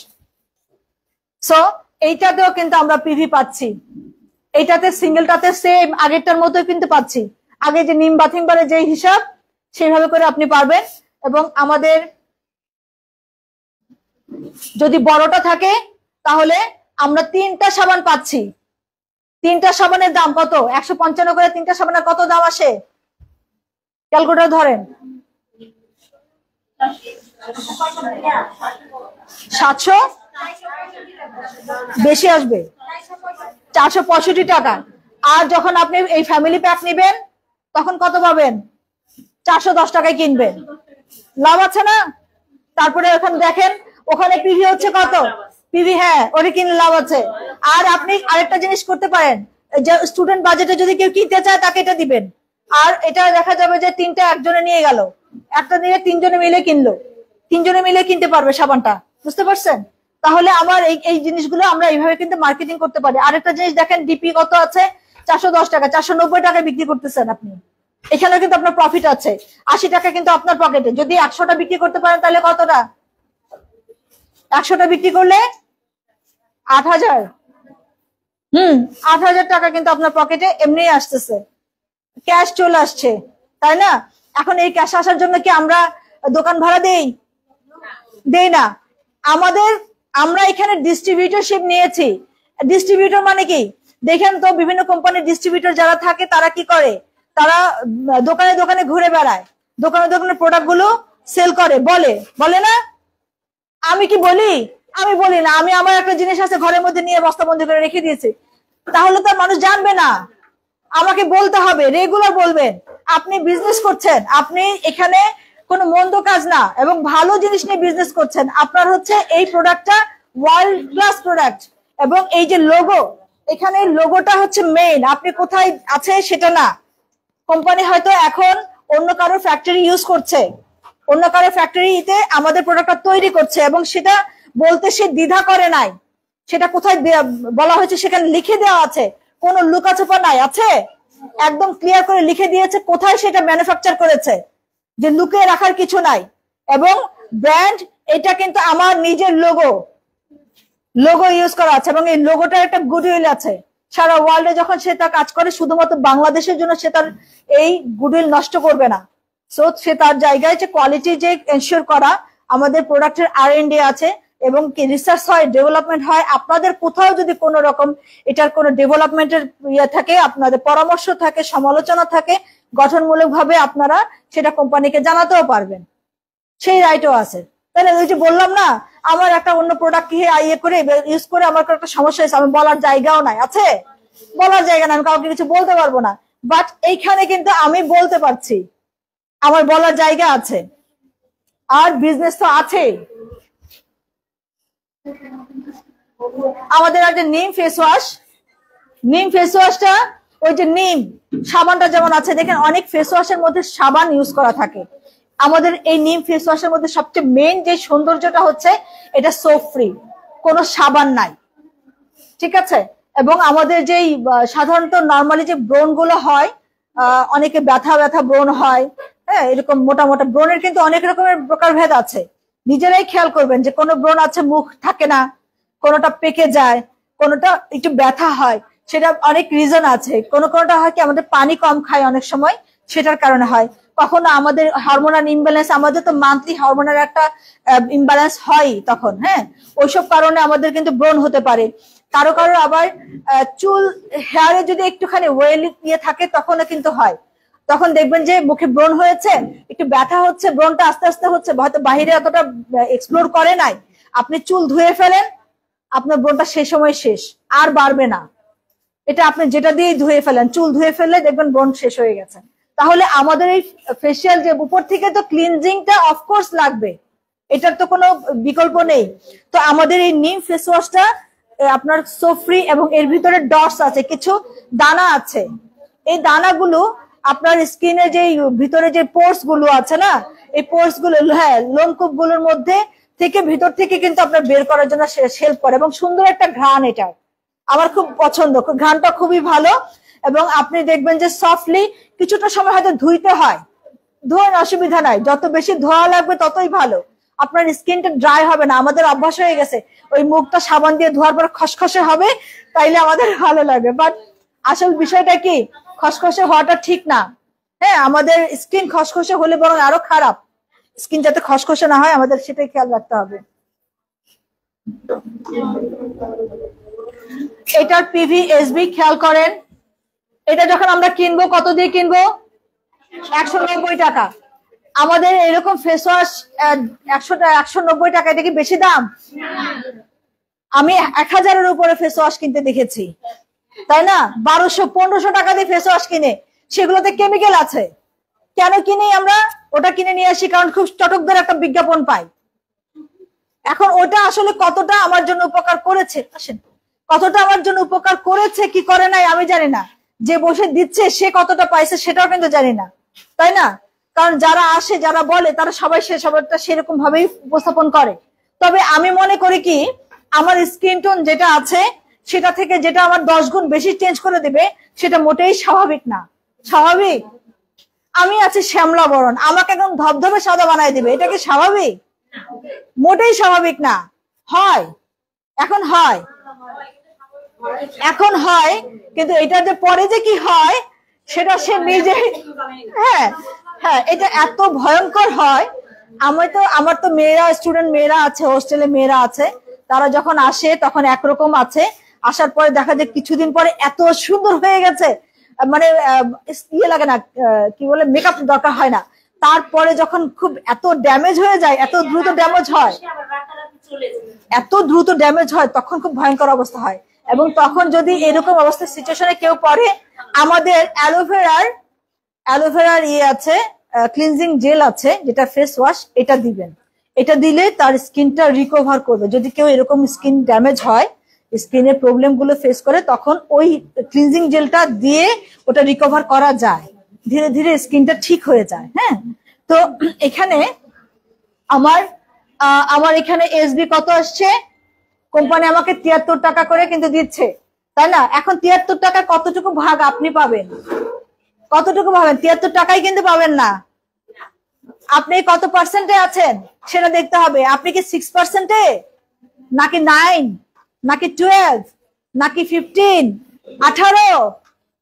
সো এইটাতেও কিন্তু আমরা পিভি পাচ্ছি। এইটাতে সিঙ্গেলটাতে সেম আগেরটার মতো কিন্তু পাচ্ছি। আগে যে নিম বাথিং বারে যে হিসাব, সেইভাবে করে আপনি পারবেন। এবং আমাদের যদি বড়টা থাকে, তাহলে আমরা 3টা সাবান পাচ্ছি। 3টা সাবানের দাম কত? 155 করে 3টা সাবানের কত দাম আসে? ক্যালকুলেটর ধরেন, 700 বেশি আসবে, 465 টাকা। আর যখন আপনি এই ফ্যামিলি প্যাক নেবেন তখন কত পাবেন? 410 টাকায় কিনবেন, লাভ আছে না? তারপরে ওখানে দেখেন ওখানে পিভি হচ্ছে কত, পিভি, হ্যাঁ ওটা কিনলে লাভ আছে। আর আপনি আরেকটা জিনিস করতে পারেন, যে স্টুডেন্ট বাজেটে যদি কেউ কিনতে চায় তাকে এটা দিবেন, আর এটা দেখা যাবে যে 3টা একজনে নিয়ে গেল, একটা নিয়ে 3জনে মিলে কিনলো, 3জনে মিলে কিনতে পারবে সাবানটা, বুঝতে পারছেন? তাহলে আমার এই জিনিসগুলো আমরা এইভাবে কিন্তু মার্কেটিং করতে পারি। আরেকটা জিনিস দেখেন, ডিপি কত আছে? 410 টাকা, 490 টাকায় বিক্রি করতেছেন আপনি, এখানেও কিন্তু আপনার প্রফিট আছে। 80 টাকা কিন্তু আপনার পকেটে। যদি 100টা বিক্রি করতে পারেন তাহলে কতটা? 100টা বিক্রি করলে 8,000, 8,000 টাকা কিন্তু আপনার পকেটে এমনি আসতেছে, ক্যাশ চলে আসছে, তাই না? এখন এই ক্যাশ আসার জন্য কি আমরা দোকান ভাড়া দেই না? আমরা এখানে ডিস্ট্রিবিউটরশিপ নিয়েছি। ডিস্ট্রিবিউটর মানে কি দেখেন তো, বিভিন্ন কোম্পানির ডিস্ট্রিবিউটর যারা থাকে তারা কি করে, তারা দোকানে দোকানে ঘুরে বেড়ায়, দোকানে দোকানে প্রোডাক্ট গুলো সেল করে, বলে না? আমি কি বলি? আমি বলি না। আমি আমার একটা জিনিস আছে ঘরের মধ্যে নিয়ে বস্তাবন্দি করে রেখে দিয়েছি, তাহলে তো মানুষ জানবে না। আমাকে বলতে হবে, রেগুলার বলবেন। আপনি বিজনেস করছেন, আপনি এখানে কোনো মন্দ কাজ না এবং ভালো জিনিস নিয়ে বিজনেস করছেন। আপনার হচ্ছে এই প্রোডাক্টটা ওয়ার্ল্ড ক্লাস প্রোডাক্ট, এবং এই যে লোগো, এখানে লোগোটা হচ্ছে মেইন। আপনি কোথায় আছে সেটা না। কোম্পানি হয়তো এখন অন্য কারো ফ্যাক্টরি ইউজ করছে, অন্য কারো ফ্যাক্টরিতে আমাদের প্রোডাক্টটা তৈরি করছে, এবং সেটা বলতে সে দ্বিধা করে নাই। সেটা কোথায় বলা হয়েছে সেখানে লিখে দেওয়া আছে, কোনো লুকাছাপা নাই, আছে একদম ক্লিয়ার করে লিখে দিয়েছে কোথায় সেটা ম্যানুফ্যাকচার করেছে, যে লুকিয়ে রাখার কিছু নাই। এবং ব্র্যান্ড, এটা কিন্তু আমার নিজের লোগো ইউজ করা আছে, এবং এই লোগোটার একটা গুডউইল আছে। সারা ওয়ার্ল্ডে যখন সে তার কাজ করে, শুধুমাত্র বাংলাদেশের জন্য সে তার এই গুডউইল নষ্ট করবে না। সো সে তার জায়গায় যে কোয়ালিটি যে এনশিওর করা, আমাদের প্রোডাক্টের R&D আছে এবং কি রিসার্চ হয়, ডেভেলপমেন্ট হয়। আপনাদের কোথাও যদি কোনো রকম এটার কোনো ডেভেলপমেন্টের ইয়ে থাকে, আপনাদের পরামর্শ থাকে, সমালোচনা থাকে, গঠনমূলক ভাবে আপনারা সেটা কোম্পানিকে জানাতেও পারবেন, সেই রাইটও আছে। তাহলে ওই যে বললাম না, আমার একটা অন্য প্রোডাক্ট ইয়ে করে ইউজ করে আমার একটা সমস্যা হয়েছে, আমি বলার জায়গাও নাই, আছে বলার জায়গা নাই, আমি কাউকে কিছু বলতে পারবো না। বাট এইখানে কিন্তু আমি বলতে পারছি, আমার বলার জায়গা আছে, আর বিজনেস তো আছে। আমাদের একটা নিম ফেস ওয়াশটা, ওই যে নিম সাবানটা যেমন আছে, দেখেন অনেক ফেস ওয়াশের মধ্যে সাবান ইউজ করা থাকে। আমাদের এই নিম ফেস ওয়াশের মধ্যে সবচেয়ে মেইন যে সৌন্দর্যটা হচ্ছে, এটা সোপ ফ্রি, কোনো সাবান নাই, ঠিক আছে? এবং আমাদের যেই সাধারণত নর্মালি যে ব্রণ গুলো হয়, অনেকে ব্যথা ব্রণ হয়, হ্যাঁ, এরকম মোটা মোটা ব্রণের কিন্তু অনেক রকমের প্রকারভেদ আছে। নিজেরাই খেয়াল করবেন যে কোনো ব্রণ আছে মুখ থাকে না, কোনোটা পেকে যায়, কোনোটা একটু ব্যথা হয়, সেটা অনেক রিজন আছে। কোনোটা হয় কি আমাদের পানি কম খায় অনেক সময়, সেটার কারণে হয়। কখনো আমাদের হরমোনাল ইমব্যালেন্স, আমাদের তো মান্থলি হরমোনাল একটা ইমব্যালেন্স হয় তখন, হ্যাঁ, ওইসব কারণে আমাদের কিন্তু ব্রণ হতে পারে। কারো আবার চুল হেয়ারে যদি একটুখানি ওয়েলি ইয়ে থাকে তখনও কিন্তু হয়। তখন দেখবেন যে মুখে ব্রণ হয়েছে, একটু ব্যথা হচ্ছে, ব্রণটা আস্তে আস্তে হচ্ছে, হয়তো বাহিরে এতটা এক্সপ্লোর করে নাই। আপনি চুল ধুয়ে ফেলেন, আপনার ব্রণটা সেই সময় শেষ, আর বাড়বে না। এটা আপনি যেটা দিয়ে ধুয়ে ফেলেন, চুল ধুয়ে ফেললে দেখবেন ব্রণ শেষ হয়ে গেছে। তাহলে আমাদের এই ফেসিয়াল যে উপর থেকে তো ক্লিনজিংটা অফকোর্স লাগবে, এটার তো কোনো বিকল্প নেই। তো আমাদের এই নিম ফেস ওয়াশটা আপনার সোপ ফ্রি, এবং এর ভিতরে ডটস আছে, কিছু দানা আছে। এই দানাগুলো আপনার স্কিনে যে ভিতরে যে পোর্স গুলো আছে না, এই পোর্স গুলো, হ্যাঁ, লোমকূপ গুলোর মধ্যে থেকে ভিতর থেকে কিন্তু আপনার বের করার জন্য হেল্প করে, এবং সুন্দর একটা ঘ্রাণ এটা আমার খুব পছন্দ, ঘ্রাণটা খুবই ভালো। এবং আপনি দেখবেন যে সফটলি, কিছুটা সময় হয়তো ধুইতে হয়, ধোয়ার অসুবিধা নাই, যত বেশি ধোয়া লাগবে ততই ভালো, আপনার স্কিনটা ড্রাই হবে না। আমাদের অভ্যাস হয়ে গেছে ওই মুখটা সাবান দিয়ে ধোয়ার পর খসখসে হবে, তাইলে আমাদের ভালো লাগে। বাট আসল বিষয়টা কি, খসখসে হওয়াটা ঠিক না। হ্যাঁ, আমাদের স্কিন খসখসে হলে বরং আরো খারাপ। স্কিন যাতে খসখসে না হয়, আমাদের সেটাই খেয়াল রাখতে হবে। এটার পিভি এসবি খেয়াল করেন। এটা যখন আমরা কিনবো, কত দিয়ে কিনবো? 190 টাকা। আমাদের এরকম ফেস ওয়াশ 190 টাকা, এটা কি বেশি দাম? আমি 1000-এর উপরে ফেস ওয়াশ কিনতে দেখেছি। তাই না? 1200-1500 টাকা দিয়ে ফেস ওয়াশ কিনে, সেগুলোতে কেমিক্যাল আছে। কেন কিনি আমরা? ওটা কিনে নিয়ে আসি কারণ খুব চটকদার একটা বিজ্ঞাপন পাই। এখন ওটা আসলে কতটা আমার জন্য উপকার করেছে, আসেন, কতটা আমার জন্য উপকার করেছে কি করে নাই আমি জানি না, যে বসে দিচ্ছে সে কতটা পাইছে সেটাও কিন্তু জানি না, তাই না? কারণ যারা আসে, যারা বলে, তারা সবাই সে সবারটা সেরকম ভাবেই উপস্থাপন করে। তবে আমি মনে করি কি, আমার স্কিন টোন যেটা আছে সেটা থেকে যেটা আমার 10 গুণ বেশি চেঞ্জ করে দিবে, সেটা মোটেই স্বাভাবিক না। স্বাভাবিক? আমি আছি শ্যামলা বরণ, আমাকে একদম ধবধবে সাদা বানাই দিবে, এটা কি স্বাভাবিক? মোটেই স্বাভাবিক না। হয়, এখন হয়, এখন হয়, কিন্তু এটা যে পরে যে কি হয় সেটা সে নিজে, হ্যাঁ হ্যাঁ, এটা এত ভয়ঙ্কর হয়। আমার তো মেয়েরা, স্টুডেন্ট মেয়েরা আছে, হোস্টেলে মেয়েরা আছে, তারা যখন আসে তখন একরকম আছে, আসার পরে দেখা যায় কিছুদিন পরে এত সুন্দর হয়ে গেছে, মানে ইয়ে লাগে না, কি বলে, মেকআপ দরকার হয় না। তারপরে যখন খুব এত ড্যামেজ হয়ে যায়, এত দ্রুত ড্যামেজ হয়, এত দ্রুত ড্যামেজ হয়, তখন খুব ভয়ঙ্কর অবস্থা হয়। এবং তখন যদি এরকম অবস্থা সিচুয়েশনে কেউ পড়ে, আমাদের অ্যালোভেরার ইয়ে আছে, ক্লিনজিং জেল আছে, যেটা ফেস ওয়াশ, এটা দিবেন। এটা দিলে তার স্কিনটা রিকভার করবে। যদি কেউ এরকম স্কিন ড্যামেজ হয়, স্কিনের প্রবলেম গুলো ফেস করে, তখন ওই ক্লিনজিং জেলটা দিয়ে ওটা রিকভার করা যায়, ধীরে ধীরে স্কিনটা ঠিক হয়ে যায়। হ্যাঁ, তো এখানে আমার আমার এখানে এসবি কত আসছে, কোম্পানি আমাকে 73 টাকা করে কিন্তু দিচ্ছে, তাই না? এখন 73 টাকা কতটুকু ভাগ আপনি পাবেন? কতটুকু পাবেন? 73 টাকাই কিন্তু পাবেন না। আপনি কত পার্সেন্টে আছেন সেটা দেখতে হবে। আপনি কি 6%-এ, নাকি 9, নাকি 12, নাকি 15, 18,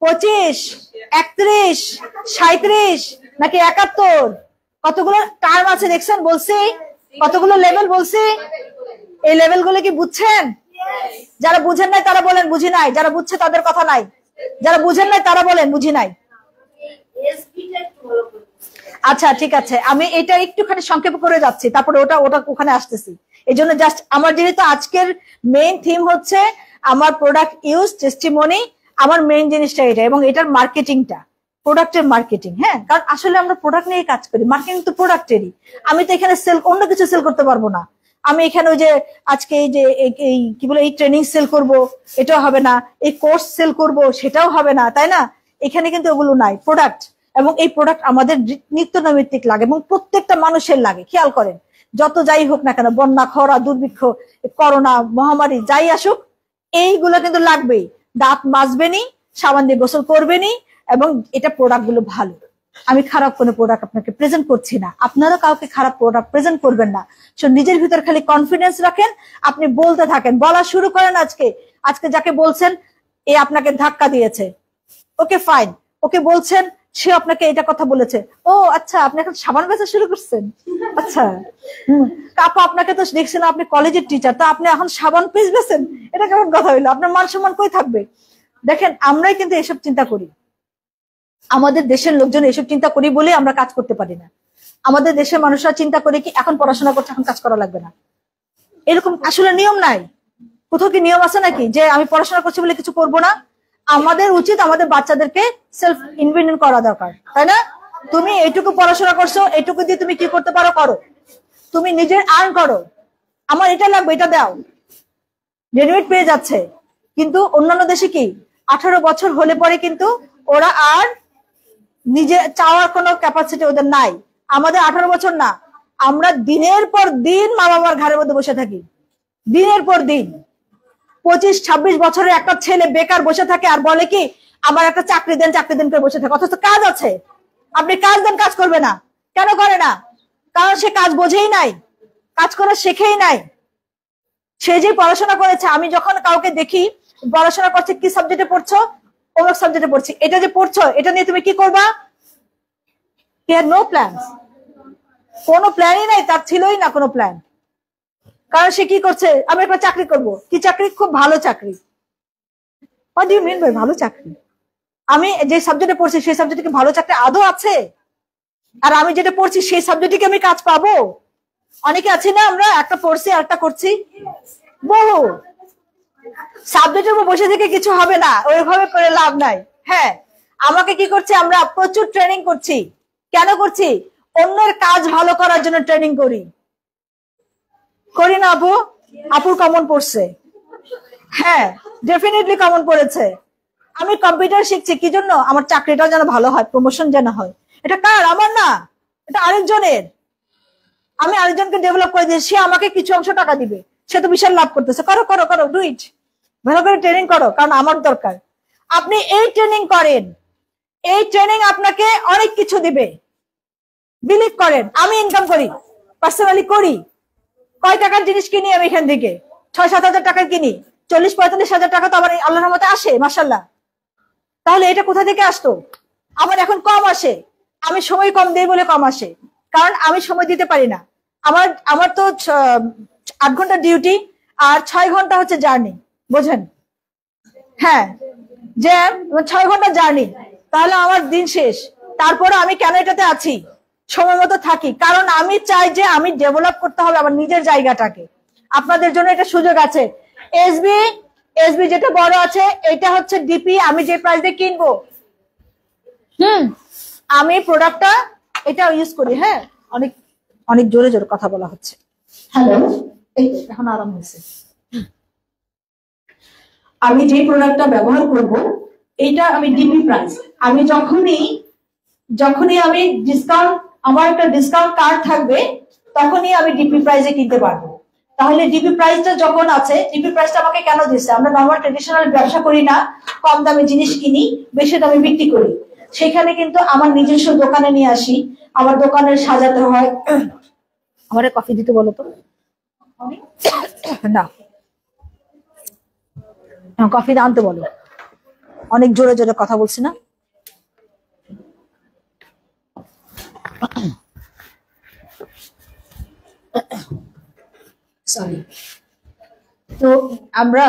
25, 31, 37, নাকি 71? কতগুলো টার্ম আছে দেখছেন? বলছি কতগুলো লেভেল বলছি। এই লেভেলগুলো কি বুঝছেন? যারা বুঝেন নাই তারা বলেন বুঝি নাই, যারা বুঝছে তাদের কথা নাই, যারা বুঝেন নাই তারা বলেন বুঝি নাই। আচ্ছা ঠিক আছে, আমি এটা একটুখানি সংক্ষেপ করে যাচ্ছি, তারপরে ওটা ওখানে আসতেছি। এই জন্য জাস্ট আমার যেহেতু আজকের মেইন থিম হচ্ছে আমার প্রোডাক্ট ইউজ টেস্টিমনি, আমার মেইন জিনিসটা এটা, এবং এটার মার্কেটিংটা, প্রোডাক্টের মার্কেটিং। হ্যাঁ, কারণ আসলে আমরা প্রোডাক্ট নিয়ে কাজ করি, মার্কেটিং তো প্রোডাক্টেরই। আমি তো এখানে সেল, অন্য কিছু সেল করতে পারবো না। আমি এখানে ওই যে আজকে এই যে এই কি বলে, এই ট্রেনিং সেল করব, এটাও হবে না। এই কোর্স সেল করব, সেটাও হবে না, তাই না? এখানে কিন্তু ওগুলো নাই, প্রোডাক্ট। এবং এই প্রোডাক্ট আমাদের নিত্য নৈমিত্তিক লাগে, এবং প্রত্যেকটা মানুষের লাগে। খেয়াল করেন, যত যাই হোক না কেন, বন্যা, খরা, দুর্ভিক্ষ, করোনা, মহামারী যাই আসুক, এইগুলো কিন্তু লাগবেই। দাঁত মাজবেনি, সাবান দিয়ে গোসল করবেনি, এবং এটা প্রোডাক্ট গুলো ভালো। আমি খারাপ কোনো প্রোডাক্ট আপনাকে প্রেজেন্ট করছি না, আপনারা কাউকে খারাপ প্রোডাক্ট প্রেজেন্ট করবেন না। নিজের ভিতর খালি কনফিডেন্স রাখেন, আপনি বলতে থাকেন, বলা শুরু করেন। আজকে যাকে বলছেন এ আপনাকে ধাক্কা দিয়েছে, ওকে ফাইন, ওকে বলছেন, সে আপনাকে এটা কথা বলেছে, ও আচ্ছা, আপনি এখন সাবান বেচা শুরু করছেন, আচ্ছা আপা আপনাকে তো দেখছিলাম আপনি কলেজের টিচার, তা আপনি এখন সাবান পেজ বেচেন, এটা কেমন কথা হইলো? আপনার মান সম্মান কই থাকবে? দেখেন, আমরাই কিন্তু এসব চিন্তা করি, আমাদের দেশের লোকজন এসব চিন্তা করি বলে আমরা কাজ করতে পারি না। আমাদের দেশের মানুষরা চিন্তা করে কি, এখন পড়াশোনা করছে, এখন কাজ করা লাগবে না। এরকম আসলে নিয়ম নাই। কোথাও কি নিয়ম আছে নাকি যে আমি পড়াশোনা করছি বলে কিছু করব না? আমাদের উচিত আমাদের বাচ্চাদেরকে সেলফ ইন্ডিপেন্ডেন্ট করা দরকার, তাই না? তুমি এইটুকু পড়াশোনা করছো, এইটুকু দিয়ে তুমি কি করতে পারো করো, তুমি নিজের আর্ন করো। আমার এটা লাগবে, এটা দাও, রেডিমেড পেয়ে যাচ্ছে। কিন্তু অন্যান্য দেশে কি 18 বছর হলে পরে কিন্তু ওরা আর নিজে চাওয়ার কোনো ক্যাপাসিটি ওদের নাই। আমাদের 18 বছর না, আমরা দিনের পর দিন মা বাবার ঘরের মধ্যে বসে থাকি, দিনের পর দিন। 25-26 বছরের একটা ছেলে বেকার বসে থাকে আর বলে কি, আমার একটা চাকরি দেন, চাকরি দেন করে বসে থাকে, অথচ কাজ আছে। আপনি কাজ দেন, কাজ করবে না। কেন করে না? কারণ সে কাজ বোঝেই নাই, কাজ করা শেখেই নাই। সে যে পড়াশোনা করেছে, আমি যখন কাউকে দেখি পড়াশোনা করছে, কি সাবজেক্টে পড়ছো? অমুক সাবজেক্টে পড়ছি। এটা যে পড়ছো, এটা নিয়ে তুমি কি করবা? নো প্ল্যান, কোনো প্ল্যানই নাই, তার ছিলই না কোনো প্ল্যান। কারণ সে কি করছে, আমি একটা চাকরি করব। কি চাকরি? খুব ভালো চাকরি। What do you mean by ভালো চাকরি? আমি যে সাবজেক্টে পড়ছি সেই সাবজেক্টে কি ভালো চাকরি আদৌ আছে? আর আমি যেটা পড়ছি সেই সাবজেক্টে কি আমি কাজ পাবো? অনেকে আছি না, আমরা একটা পড়ছি আর একটা করছি, বহু। সাবজেক্টের উপর বসে থেকে কিছু হবে না, ওইভাবে করে লাভ নাই। হ্যাঁ, আমাকে কি করছি, আমরা প্রচুর ট্রেনিং করছি। কেন করছি? অন্যের কাজ ভালো করার জন্য ট্রেনিং করি না আপু? আপুর কমন পড়ছে? হ্যাঁ, ডেফিনেটলি কমন পড়েছে। আমি কম্পিউটার শিখছি কি জন্য? আমার চাকরিটাও যেন ভালো হয়, প্রমোশন যেন হয়। এটা কার? আমার না, এটা আরেকজনের। আমি আরেকজনকে ডেভেলপ করে দিয়েছি, সে আমাকে কিছু অংশ টাকা দিবে, সে তো বিশাল লাভ করতেছে। করো করো করো, ডু ইট, ভালো করে ট্রেনিং করো, কারণ আমার দরকার। আপনি এই ট্রেনিং করেন, এই ট্রেনিং আপনাকে অনেক কিছু দিবে। বিলিভ করেন, আমি ইনকাম করি, পার্সোনালি করি। কয় টাকার জিনিস কিনি আমি এখান থেকে? 6-7 হাজার টাকা কিনি। 40-45 হাজার টাকা তো আমার আল্লাহর রহমতে আসে, মাশাআল্লাহ। তাহলে এটা কোথা থেকে আসতো? আমার এখন কম আসে, আমি সময় কম দেই বলে কম আসে, কারণ আমি সময় দিতে পারি না। আমার তো 8 ঘন্টা ডিউটি আর 6 ঘন্টা হচ্ছে জার্নি, বোঝেন? হ্যাঁ, যে 6 ঘন্টা জার্নি, তাহলে আমার দিন শেষ। তারপরে আমি কেন এটাতে আছি, সময় মতো থাকি, কারণ আমি চাই যে আমি ডেভেলপ করতে হবে আমার নিজের জায়গাটাকে। আপনাদের জন্য এটা সুযোগ আছে। এসবি যেটা বড় আছে, এটা হচ্ছে ডিপি, আমি যে প্রাইস দিয়ে কিনবো, আমি প্রোডাক্টটা এটা ইউজ করি। হ্যাঁ, অনেক অনেক জোরে জোরে কথা বলা হচ্ছে। হ্যালো, এখন আরাম হয়েছে। আমি যে প্রোডাক্টটা ব্যবহার করব, এটা আমি ডিপি প্রাইস, আমি যখনই আমি ডিসকাউন্ট, আমার একটা ডিসকাউন্ট কার্ড থাকবে, তখনই আমি ডিপি প্রাইসে কিনতে পারবো। তাহলে ডিপি প্রাইসটা যখন আছে, ডিপি প্রাইসটা আমাকে কেন দিচ্ছে? আমরা নর্মাল ট্রেডিশনাল ব্যবসা করি না, কম দামে জিনিস কিনি, বেশি দামে বিক্রি করি। সেখানে কিন্তু আমার নিজস্ব দোকানে নিয়ে আসি, আমার দোকানের সাজাতে হয়। আমারে কফি দিতে বলো তো। না, কফি আনতে বলো, অনেক জোরে জোরে কথা বলছি না? সরি। তো আমরা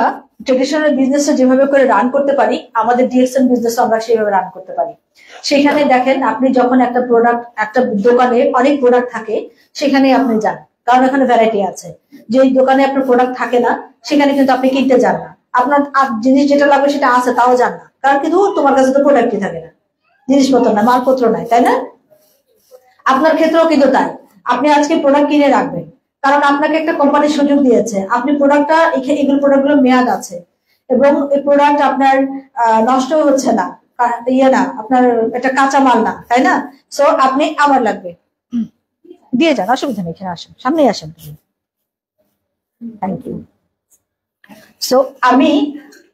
ট্রেডিশনাল বিজনেসটা যেভাবে করে রান করতে পারি, আমাদের ডিএক্সএন বিজনেস আমরা সেভাবে রান করতে পারি। সেখানে দেখেন, আপনি যখন একটা দোকানে অনেক প্রোডাক্ট থাকে, সেখানে আপনি যান, কারণ এখানে ভ্যারাইটি আছে। যে দোকানে আপনার প্রোডাক্ট থাকে না, সেখানে কিন্তু আপনি কিনতে যান না। আপনার জিনিস যেটা লাগবে সেটা আছে, তাও যান না, কারণ কিন্তু তোমার কাছে তো প্রোডাক্টই থাকে না, জিনিসপত্র নাই, মালপত্র নাই, তাই না? আপনার ক্ষেত্রেও কিন্তু তাই। আপনি আজকে প্রোডাক্ট কিনে রাখবেন, কারণ আপনাকে একটা কোম্পানি সুযোগ দিয়েছে। আপনি প্রোডাক্টটা, এগুলো প্রোডাক্টগুলো মেয়াদ আছে, এবং এই প্রোডাক্ট আপনার নষ্ট হচ্ছে না, না আপনার এটা কাঁচা মাল না, তাই না? সো আপনি আমার লাগবে দিয়ে যান, অসুবিধা নেই, এখানে আসেন, সামনে আসেন। Thank you. সো আমি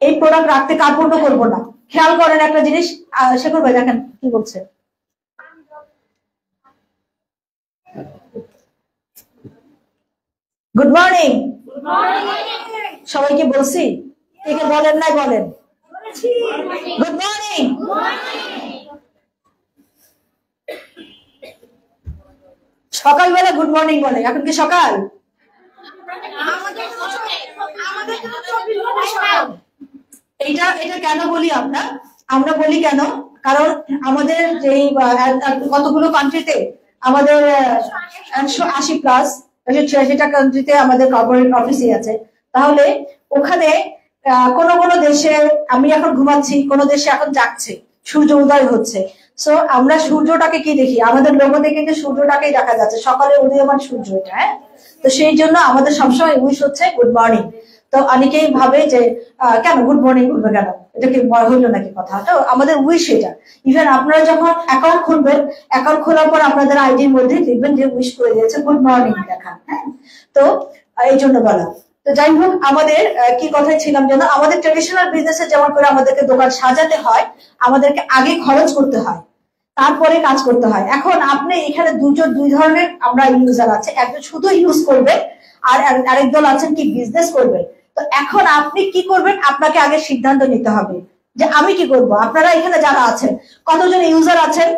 এই প্রোডাক্ট রাখতে কার্পণ্য করবো না। খেয়াল করেন একটা জিনিস, শেখর ভাই দেখেন কি বলছে। Good morning. সবাইকে বলছি, কে বলেন নাই বলেন। Good morning. সকালবেলা গুড মর্নিং বলে, এখন কি সকাল? এটা কেন বলি আমরা বলি কেন? কারণ আমাদের যেই কতগুলো কান্ট্রিতে, আমাদের 180+ 186টা কান্ট্রিতে আমাদের কর্পোরেট অফিসই আছে। তাহলে ওখানে কোন দেশে আমি এখন ঘুমাচ্ছি, কোন দেশে এখন জাগছে, সূর্য উদয় হচ্ছে। সো আমরা সূর্যটাকে কি দেখি? আমাদের লোগোতে কিন্তু সূর্যটাকেই দেখা যাচ্ছে, সকালে উদীয়মান সূর্য এটা। হ্যাঁ, তো সেই জন্য আমাদের সবসময় উইশ হচ্ছে গুড মর্নিং। তো অনেকেই ভাবে যে কেন গুড মর্নিং বলবে, কেন এটা কি হইলো নাকি কথা? তো আমাদের উইশ এটা। ইভেন আপনারা যখন অ্যাকাউন্ট খুলবেন, অ্যাকাউন্ট খোলার পর আপনাদের আইডির মধ্যে দেখবেন যে উইশ করে দিয়েছে গুড মর্নিং লেখা। হ্যাঁ, তো এই জন্য বলা। তো যাই হোক, আমাদের কি কথায় ছিলাম যেন, আমাদের ট্রেডিশনাল বিজনেসে যেমন করে আমাদেরকে দোকান সাজাতে হয়, আমাদেরকে আগে খরচ করতে হয়, তারপরে কাজ করতে হয়। এখন আপনি এখানে দুই ধরনের আমরা ইউজার আছে, একজন শুধু ইউজ করবে, আর আরেক দল আছেন কি বিজনেস করবে। তো এখন আপনি কি করবেন? আপনাকে আগে সিদ্ধান্ত নিতে হবে যে আমি কি করব। আপনারা এখানে যারা আছেন, কতজন ইউজার আছেন?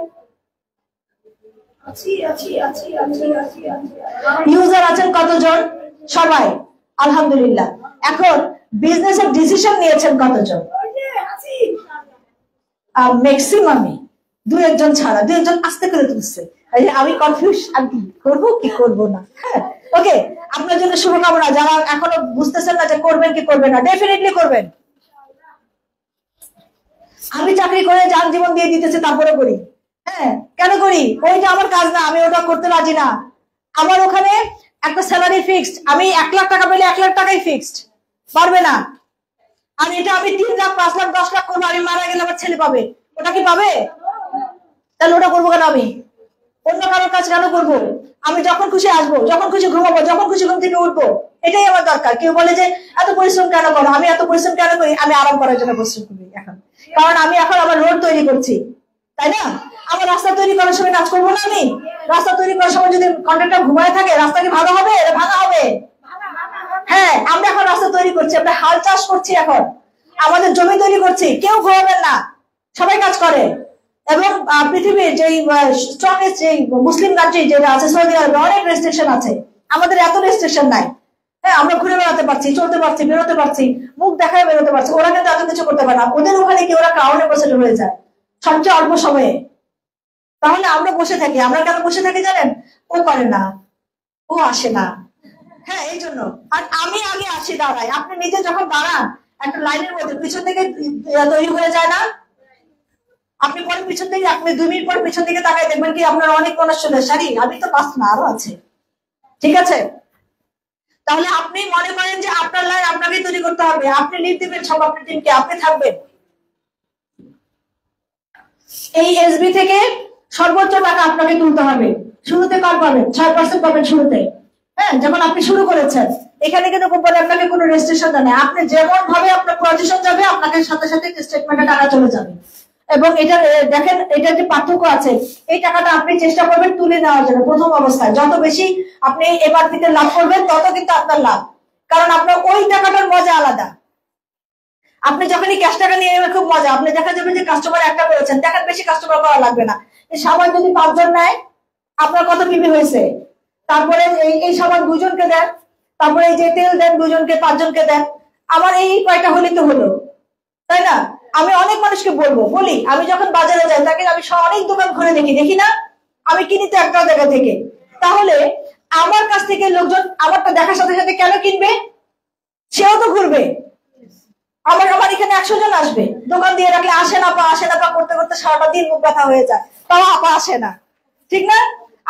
ইউজার আছেন কতজন? সবাই, আলহামদুলিল্লাহ। এখন বিজনেসের ডিসিশন নিয়েছেন কতজন? ম্যাক্সিমামই, 2-1 জন ছাড়া। 2-1 জন আস্তে করে তুলছে, আমি কনফিউজ, আমি করবো কি করবো না। হ্যাঁ, ওকে, আপনার জন্য শুভকামনা। যারা এখনো বুঝতেছেন না যে করবেন কি করবেন না, ডেফিনেটলি করবেন। আমি চাকরি করে যান জীবন দিয়ে দিতেছি, তারপরে করি। হ্যাঁ, কেন করি? ওইটা আমার কাজ না, আমি ওটা করতে রাজি না। আমার ওখানে একটা স্যালারি ফিক্সড, আমি 1 লাখ টাকা পেলে 1 লাখ টাকাই ফিক্সড, পারবে না। আর এটা আমি 3 লাখ 5 লাখ 10 লাখ করবো, আমি মারা গেলে আমার ছেলে পাবে, ওটা কি পাবে? তাহলে ওটা করবো কেন? আমি অন্য কারোর কাজ কেন করবো? আমি যখন খুশি আসবো, যখন খুশি ঘুমাবো, যখন খুশি ঘুম থেকে উঠবো, এটাই আমার দরকার। কেউ বলে যে এত পরিশ্রম কেন করো? আমি এত পরিশ্রম কেন করি? আমি আরাম করার জন্য পরিশ্রম করি এখন, কারণ আমি এখন আমার রোড তৈরি করছি, তাই না? আমার রাস্তা তৈরি করার সময় কাজ করবো না? আমি রাস্তা তৈরি করার সময় যদি কন্ট্রাক্টর ঘুমায় থাকে, রাস্তা কি ভালো হবে? ভাঙা হবে। হ্যাঁ, আমরা এখন রাস্তা তৈরি করছি, আমরা হাল চাষ করছি, এখন আমাদের জমি তৈরি করছি। কেউ ঘুমাবেন না, সবাই কাজ করে। এবং পৃথিবীর যে স্ট্রংগেস্ট যে মুসলিম কান্ট্রি যেটা আছে সৌদি আরবে, অনেক রেস্ট্রিকশন আছে, আমাদের এত রেস্ট্রিকশন নাই। হ্যাঁ, আমরা ঘুরে বেড়াতে পারছি, চলতে পারছি, বেরোতে পারছি, মুখ দেখায় বেরোতে পারছি। ওরা কিন্তু এত কিছু করতে পারে না। ওদের ওখানে কি ওরা কারণে বসে হয়ে যায় সবচেয়ে অল্প সময়ে। তাহলে আমরা বসে থাকি। আমরা কেন বসে থাকি জানেন? ও করে না, ও আসে না। হ্যাঁ, এই জন্য। আর আমি আগে আসি, দাঁড়াই। আপনি নিজে যখন দাঁড়ান একটা লাইনের মধ্যে, পিছন থেকে তৈরি হয়ে যায় না? আপনি পরে পিছন দিকে, আপনি 2 মিনিট পর পিছন দিকে তাকাই দেখবেন কি আপনার অনেক মানুষ চলে সারি, আমি তো পাস না, আরো আছে। ঠিক আছে, তাহলে আপনি মনে করেন যে আপনার লাইন আপনাকে তৈরি করতে হবে, আপনি লিড দিবেন সব আপনার টিমকে, আপনি থাকবেন। এই এসবি থেকে সর্বোচ্চ টাকা আপনাকে তুলতে হবে। শুরুতে কম পাবেন, 6% পাবেন শুরুতে। হ্যাঁ, যখন আপনি শুরু করেছেন, এখানে কিন্তু কোম্পানি আপনাকে কোনো রেজিস্ট্রেশন দেয় না। আপনি যেমন ভাবে আপনার পজিশন যাবে, আপনাকে সাথে সাথে স্টেটমেন্টে টাকা চলে যাবে। এবং এটা দেখেন, এটা যে পার্থক্য আছে, এই টাকাটা আপনি চেষ্টা করবেন তুলে নেওয়ার জন্য প্রথম অবস্থায়। যত বেশি আপনি এমআরপিতে লাভ করবেন, তত কিন্তু আপনার লাভ, কারণ আপনার ওই টাকাটার মজা আলাদা। আপনি যখনই ক্যাশ টাকা নিয়ে নেবেন, খুব মজা। আপনি দেখা যাবে যে কাস্টমার একটা করেছেন, দেখেন বেশি কাস্টমার করা লাগবে না। এই সাবান যদি 5 জন নেয়, আপনার কত পিবি হয়েছে? তারপরে এই সাবান 2 জনকে দেন, তারপরে এই যে তেল দেন 2 জনকে, 5 জনকে দেন। আমার এই কয়টা হলে তো হলো, তাই না? আমি অনেক মানুষকে বলি, আমি যখন বাজারে যাই তাকে আমি অনেক দোকান ঘুরে দেখি না? আমি কিনি তো একটা জায়গা থেকে। তাহলে আমার কাছ থেকে লোকজন আমারটা দেখার সাথে সাথে কেন কিনবে? সেও তো ঘুরবে। আমার এখানে 100 জন আসবে, দোকান দিয়ে রাখলে আসে না পা করতে করতে সারাটা দিন মুখ ব্যথা হয়ে যায়, তাও আপা আসে না, ঠিক না?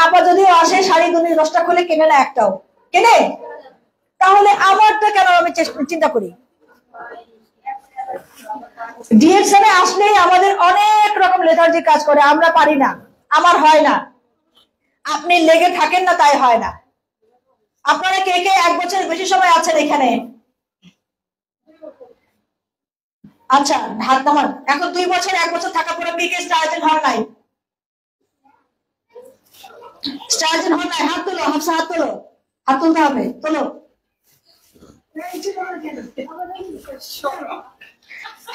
আপা যদিও আসে, শাড়ি দুনি 10টা খুলে কেনে না, একটাও কেনে। তাহলে আমারটা কেন আমি চিন্তা করি? ডিএকশনে আসলেই আমাদের অনেক রকম লেথার্জি কাজ করে, আমরা পারি না, আমার হয় না। আপনি লেগে থাকেন না, তাই হয় না। আপনারা কে কে 1 বছরের বেশি সময় আছেন এখানে? আচ্ছা, হাত নামান। এখন 2 বছর 1 বছর থাকা পরে কে কে স্টার্জেন হন নাই? স্টার্জেন হন নাই? হাত তোলো, হাত তোলো, হাত তুলতে হবে, তোলো।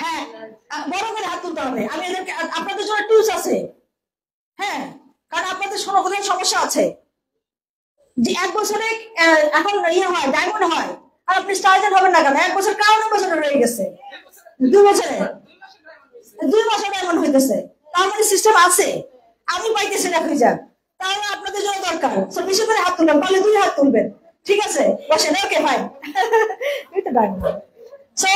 হ্যাঁ, বড় করে হাত তুলতে হবে। আমি এদেরকে, আপনাদের জন্য টুলস আছে। হ্যাঁ, কারণ আপনাদের কোথায় সমস্যা আছে। যে 1 বছরে এখন ইয়ে হয়, ডায়মন্ড হয়, আর আপনি স্টার্জেন হবেন না কেন? 1 বছর কারণ 1 বছর হয়ে গেছে, 2 বছরে 2 বছর ডায়মন্ড হইতেছে। তার মানে সিস্টেম আছে, আমি পাইতেছি না খুঁজা। তাহলে আপনাদের জন্য দরকার বেশি করে হাত তুলবেন, পারলে 2 হাত তুলবেন। ঠিক আছে, বসেন। ওকে, ফাইন। এই তো ডায়মন্ড। সো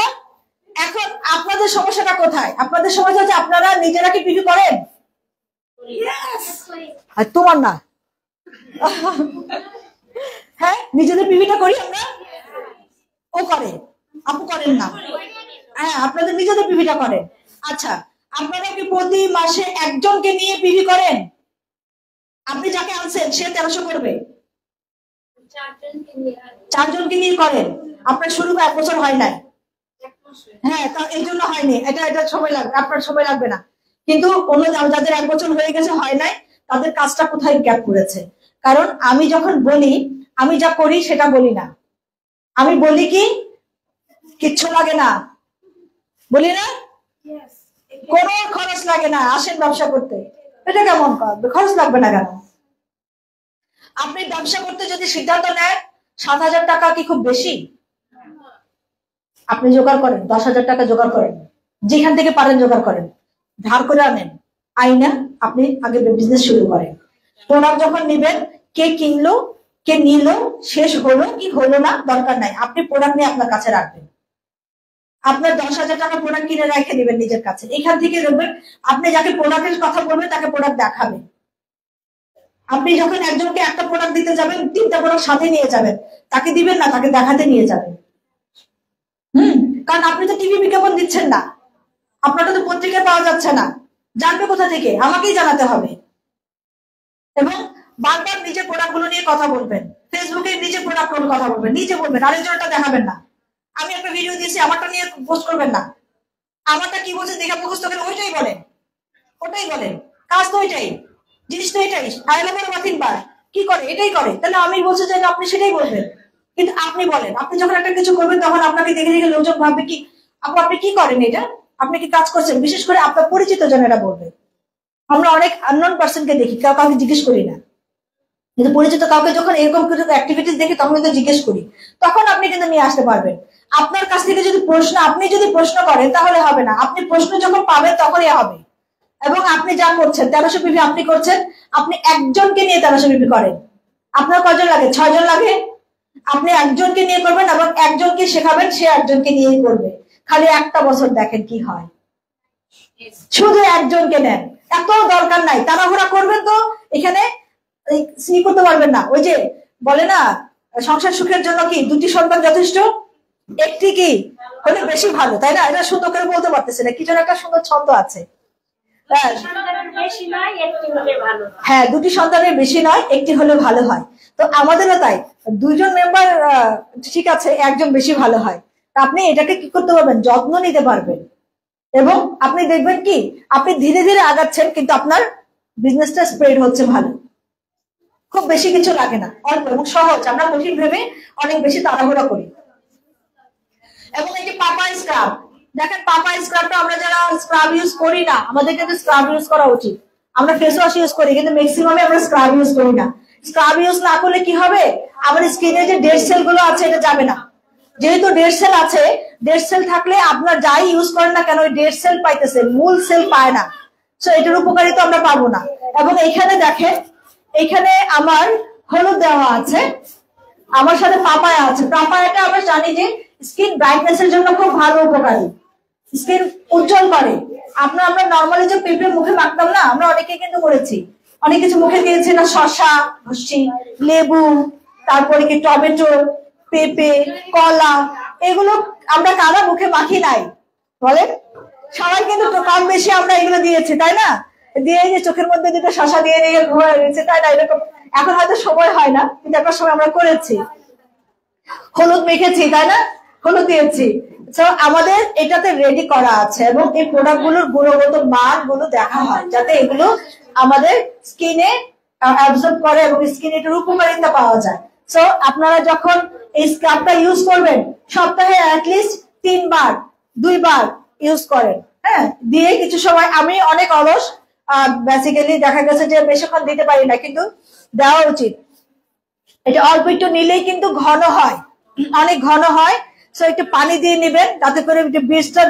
এখন আপনাদের সমস্যাটা কোথায়? আপনাদের সমস্যা হচ্ছে আপনারা নিজেরা কি পিভি করেন? আর তোমার না। হ্যাঁ, নিজেদের পিভিটা করি আমরা, ও করে, আপু করেন না। হ্যাঁ, আপনাদের নিজেদের পিভিটা করেন। আচ্ছা, আপনারা কি প্রতি মাসে একজনকে নিয়ে পিভি করেন? আপনি যাকে আনছেন সে 1300 করবে, 4 জনকে নিয়ে করেন। আপনার শুরু 1 বছর হয় নাই। হ্যাঁ, তা এই জন্য হয়নি। এটা সময় লাগবে, আপনার সময় লাগবে না। কিন্তু অন্য যাদের 1 বছর হয়ে গেছে হয় নাই, তাদের কাজটা কোথায় গ্যাপ করেছে? কারণ আমি যখন বলি, আমি যা করি সেটা বলি না। আমি বলি কি, কিচ্ছু লাগে না, বলি না? কোনো খরচ লাগে না, আসেন ব্যবসা করতে। এটা কেমন খরচ লাগবে না কেন? আপনি ব্যবসা করতে যদি সিদ্ধান্ত নেন, 7,000 টাকা কি খুব বেশি? আপনি জোগাড় করেন, 10,000 টাকা জোগাড় করেন, যেখান থেকে পারেন জোগাড় করেন, ধার করে আনেন, আইনা আপনি আগে বিজনেস শুরু করেন। প্রোডাক্ট যখন নিবেন, কে কিনলো, কে নিল, শেষ হলো কি হলো না দরকার নাই, আপনি প্রোডাক্ট নিয়ে আপনার কাছে রাখবেন। আপনার 10,000 টাকা প্রোডাক্ট কিনে রেখে দিবেন নিজের কাছে। এখান থেকে দেখবেন আপনি যাকে প্রোডাক্টের কথা বলবেন তাকে প্রোডাক্ট দেখাবেন। আপনি যখন একজনকে একটা প্রোডাক্ট দিতে যাবেন 3টা প্রোডাক্ট সাথে নিয়ে যাবেন, তাকে দিবেন না, তাকে দেখাতে নিয়ে যাবেন। কারণ আপনি তো টিভি বিজ্ঞাপন দিচ্ছেন না, আপনারটা তো পত্রিকায় পাওয়া যাচ্ছে না, জানবে কোথা থেকে? আমাকেই জানাতে হবে। এবং বারবার নিজের প্রোডাক্ট গুলো নিয়ে কথা বলবেন, ফেসবুকে নিজের প্রোডাক্ট গুলো কথা বলবেন, নিজে বলবেন, আরেকজনটা দেখাবেন না। আমি একটা ভিডিও দিয়েছি, আমারটা নিয়ে পোস্ট করবেন না। আমারটা কি বলছে দেখে মুখস্থ করে ওইটাই বলেন, ওটাই বলেন, কাজ তো ওইটাই, জিনিস তো এটাই। আইলামের মাথিন বার কি করে এটাই করে, তাহলে আমি বলছি যে আপনি সেটাই বলবেন। কিন্তু আপনি বলেন, আপনি যখন একটা কিছু করবেন তখন আপনাকে দেখে দেখে লোকজন ভাববে কি আপনি কি করেন এটা, আপনি কি কাজ করছেন। বিশেষ করে আপনার পরিচিত জনেরা বলবে। আমরা অনেক আননোন পার্সনকে দেখি, কাউকে জিজ্ঞেস করি না, কিন্তু পরিচিত কাউকে যখন এরকম কিছু অ্যাক্টিভিটিস দেখি তখন কিন্তু জিজ্ঞেস করি, তখন আপনি কিন্তু নিয়ে আসতে পারবেন। আপনার কাছ থেকে যদি আপনি যদি প্রশ্ন করেন তাহলে হবে না, আপনি প্রশ্ন যখন পাবেন তখনই হবে। এবং আপনি যা করছেন 1300 পিপি আপনি করছেন, আপনি একজনকে নিয়ে 1300 পিপি করেন। আপনার কজন লাগে? 6 জন লাগে। আপনি একজনকে নিয়ে করবেন এবং একজনকে শেখাবেন, সে একজনকে নিয়েই করবে। খালি একটা বছর দেখেন কি হয়, শুধু একজনকে নেন, এত দরকার নাই। তাড়াহুড়া করবেন তো এখানে করতে পারবেন না। ওই যে বলে না, সংসার সুখের জন্য কি 2টি সন্তান যথেষ্ট, একটি কি হলে বেশি ভালো, তাই না? এটা সুন্দর করে বলতে পারতেছে না, কি যেন একটা সুন্দর ছন্দ আছে। হ্যাঁ, 2টি সন্তানের বেশি নয়, একটি হলে ভালো হয়। তো আমাদেরও তাই, 2 জন মেম্বার ঠিক আছে, একজন বেশি ভালো হয়। আপনি এটাকে কি করতে পারবেন? যত্ন নিতে পারবেন। এবং আপনি দেখবেন কি আপনি ধীরে ধীরে আগাচ্ছেন, কিন্তু আপনার বিজনেসটা স্প্রেড হচ্ছে ভালো। খুব বেশি কিছু লাগে না, অল্প এবং সহজ। আমরা কঠিন ভেবে অনেক বেশি তাড়াহুড়া করি। এবং এই যে পাপা স্ক্রাব, দেখেন পাপা স্ক্রাবটা আমরা যারা স্ক্রাব ইউজ করি না, আমাদের কিন্তু স্ক্রাব ইউজ করা উচিত। আমরা ফেস ওয়াশ ইউজ করি, কিন্তু ম্যাক্সিমামে আমরা স্ক্রাব ইউজ করি না। স্ক্রাব ইউজ না করলে কি হবে, আমাদের স্কিনে যে ডেড সেল গুলো আছে এটা যাবে না। যেহেতু ডেড সেল আছে, ডেড সেল থাকলে আপনার যাই ইউজ করেন না কেন ওই ডেড সেল পাইতেছে, মূল সেল পায় না। সো এটার উপকারিতা আমরা পাবো না। এবং এইখানে দেখেন, এইখানে আমার হলুদ দেওয়া আছে, আমার সাথে পাপায়া আছে। পাপায়াটা আমরা জানি যে স্কিন ব্রাইটনেস এর জন্য খুব ভালো, উপকারী, স্কিন উজ্জ্বল করে। আমরা নর্মালি যে পেঁপে মুখে মাখতাম না, আমরা অনেকে কিন্তু করেছি, অনেক কিছু মুখে দিয়েছি না, শসা ঘষছি, লেবু, তারপরে কি টমেটো, পেঁপে, কলা, এগুলো আমরা কারা মুখে মাখি নাই বলেন? সবাই কিন্তু কম বেশি আমরা এগুলো দিয়েছি, তাই না? দিয়ে যে চোখের মধ্যে দুটো শসা দিয়ে নিয়ে ঘুরে রয়েছে, তাই না? এরকম এখন হয়তো সময় হয় না, কিন্তু একটা সময় আমরা করেছি। হলুদ মেখেছি, তাই না? হলুদ দিয়েছি। আমাদের এটাতে রেডি করা আছে এবং এই প্রোডাক্ট গুলোর গুণগত মান গুলো দেখা হয়, যাতে এগুলো আমাদের স্কিনে অ্যাবজর্ব করে এবং স্কিনে এটার উপকারিতা পাওয়া যায়। সো আপনারা যখন এই স্ক্রাবটা ইউজ করবেন, সপ্তাহে অ্যাটলিস্ট 3 বার 2 বার ইউজ করেন। হ্যাঁ, দিয়ে কিছু সময়, আমি অনেক অলস, বেসিক্যালি দেখা গেছে যে বেশিক্ষণ দিতে পারি না, কিন্তু দেওয়া উচিত। এটা অল্প একটু নিলেই কিন্তু ঘন হয়, অনেক ঘন হয়। সো একটু পানি দিয়ে নেবেন, তাতে করে বীজটার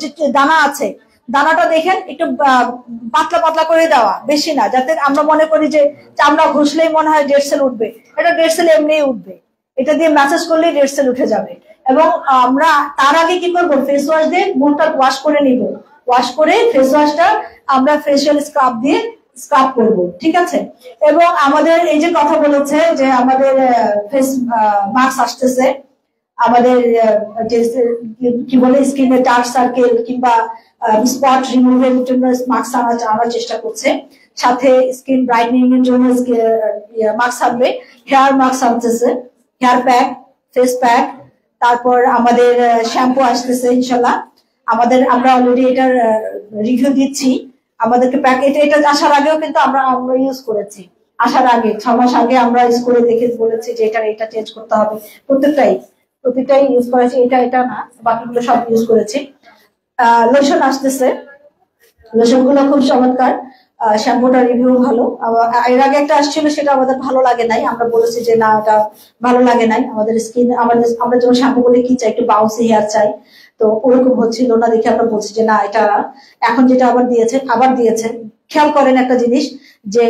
যে দানা আছে, দানাটা দেখেন একটু পাতলা পাতলা করে দেওয়া, বেশি না, যাতে আমরা মনে করি যে চামড়া ঘষলেই মনে হয় ডেড সেল উঠবে। এটা ডেড সেল এমনিই উঠবে, এটা দিয়ে ম্যাসেজ করলেই ডেড সেল উঠে যাবে। এবং আমরা তার আগে কি করবো, ফেস ওয়াশ দিয়ে মুখটা ওয়াশ করে নিব। ওয়াশ করে ফেস ওয়াশটা আমরা ফেসিয়াল স্ক্রাব দিয়ে স্ক্রাব করব, ঠিক আছে? এবং আমাদের এই যে কথা বলেছে যে আমাদের ফেস মাস্ক আসতেছে, আমাদের কি বলে স্কিনে ডার্ক সার্কেল কিংবা স্পট রিমুভের জন্য মাস্ক আনার চেষ্টা করছে, সাথে স্কিন ব্রাইটনিং এর জন্য মাস্ক আনবে, হেয়ার মাস্ক আনতেছে, হেয়ার প্যাক, ফেস প্যাক, তারপর আমাদের শ্যাম্পু আসতেছে ইনশাল্লাহ। আমরা অলরেডি এটার রিভিউ দিচ্ছি। আমাদেরকে প্যাকেট এটা আসার আগেও কিন্তু আমরা ইউজ করেছি, আসার আগে 6 মাস আগে আমরা ইউজ করে দেখে বলেছি যে এটা চেঞ্জ করতে হবে। প্রত্যেকটাই ইউজ করেছি, এটা না, বাকিগুলো সব ইউজ করেছি। লোশন আসতেছে, লোশন গুলো খুব চমৎকার, শ্যাম্পুটা রিভিউ ভালো। এর আগে একটা আসছিল, সেটা আমাদের ভালো লাগে নাই, আমরা বলেছি যে না, এটা ভালো লাগে নাই। আমাদের স্কিন, আমরা যেমন শ্যাম্পু বলে কি চাই, একটু বাউন্সি হেয়ার চাই, তো ওরকম হচ্ছিল না দেখে আমরা বলছি যে না, এটা এখন যেটা আবার দিয়েছে। খেয়াল করেন একটা জিনিস, যে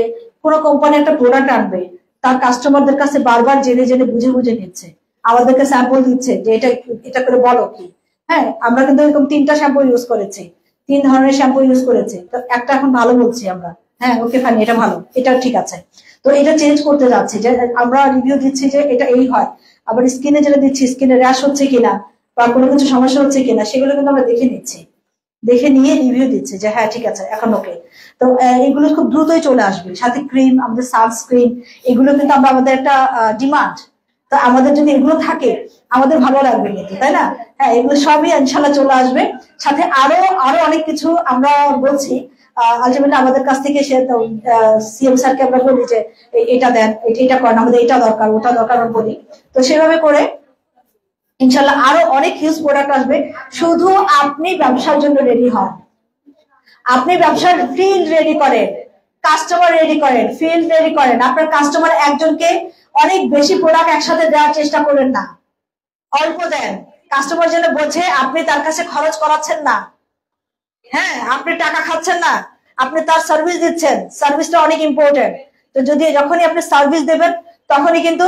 কোনো কোম্পানি একটা প্রোডাক্ট আনবে, তার কাস্টমারদের কাছে বারবার জেনে জেনে বুঝে বুঝে নিচ্ছে, আমাদেরকে স্যাম্পল দিচ্ছে যে এটা এটা করে বলো কি। হ্যাঁ, আমরা কিন্তু এরকম 3টা শ্যাম্পু ইউজ করেছি, 3 ধরনের শ্যাম্পু ইউজ করেছি, তো একটা এখন ভালো বলছি আমরা। হ্যাঁ ওকে ফাইন, এটা ভালো, এটা ঠিক আছে। তো এটা চেঞ্জ করতে যাচ্ছি, যে আমরা রিভিউ দিচ্ছি যে এটা এই হয়, আবার স্কিনে যেটা দিচ্ছি স্কিনে র্যাশ হচ্ছে কিনা বা কোনো কিছু সমস্যা হচ্ছে কিনা সেগুলো কিন্তু আমরা দেখে নিচ্ছি, দেখে নিয়ে রিভিউ দিচ্ছে যে হ্যাঁ ঠিক আছে এখন ওকে। তো এগুলো খুব দ্রুতই চলে আসবে, সাথে ক্রিম, আমাদের সানস্ক্রিন, এগুলো কিন্তু আমরা আমাদের একটা ডিমান্ড। তো আমাদের যদি এগুলো থাকে আমাদের ভালো লাগবে কিন্তু, তাই না? হ্যাঁ, এগুলো সবই ইনশাল্লাহ চলে আসবে, সাথে আরো আরো অনেক কিছু আমরা বলছি। আলটিমেটলি আমাদের কাছ থেকে সে সিএম স্যারকে আমরা বলি যে এটা দেন, এটা করেন, আমাদের এটা দরকার ওটা দরকার বলি। তো সেভাবে করে ইনশাল্লাহ আরো অনেক হিউজ প্রোডাক্ট আসবে। শুধু আপনি ব্যবসার জন্য রেডি হন, আপনি ব্যবসার ফিল্ড রেডি করেন, কাস্টমার রেডি করেন, ফিল্ড রেডি করেন। আপনার কাস্টমার একজনকে অনেক বেশি প্রোডাক্ট একসাথে দেওয়ার চেষ্টা করেন না, অল্প দেন। কাস্টমার যেন বোঝে আপনি তার কাছে খরচ করাচ্ছেন না, হ্যাঁ আপনি টাকা খাচ্ছেন না, আপনি তার সার্ভিস দিচ্ছেন। সার্ভিসটা অনেক ইম্পর্টেন্ট। তো যদি যখনই আপনি সার্ভিস দেবেন তখনই কিন্তু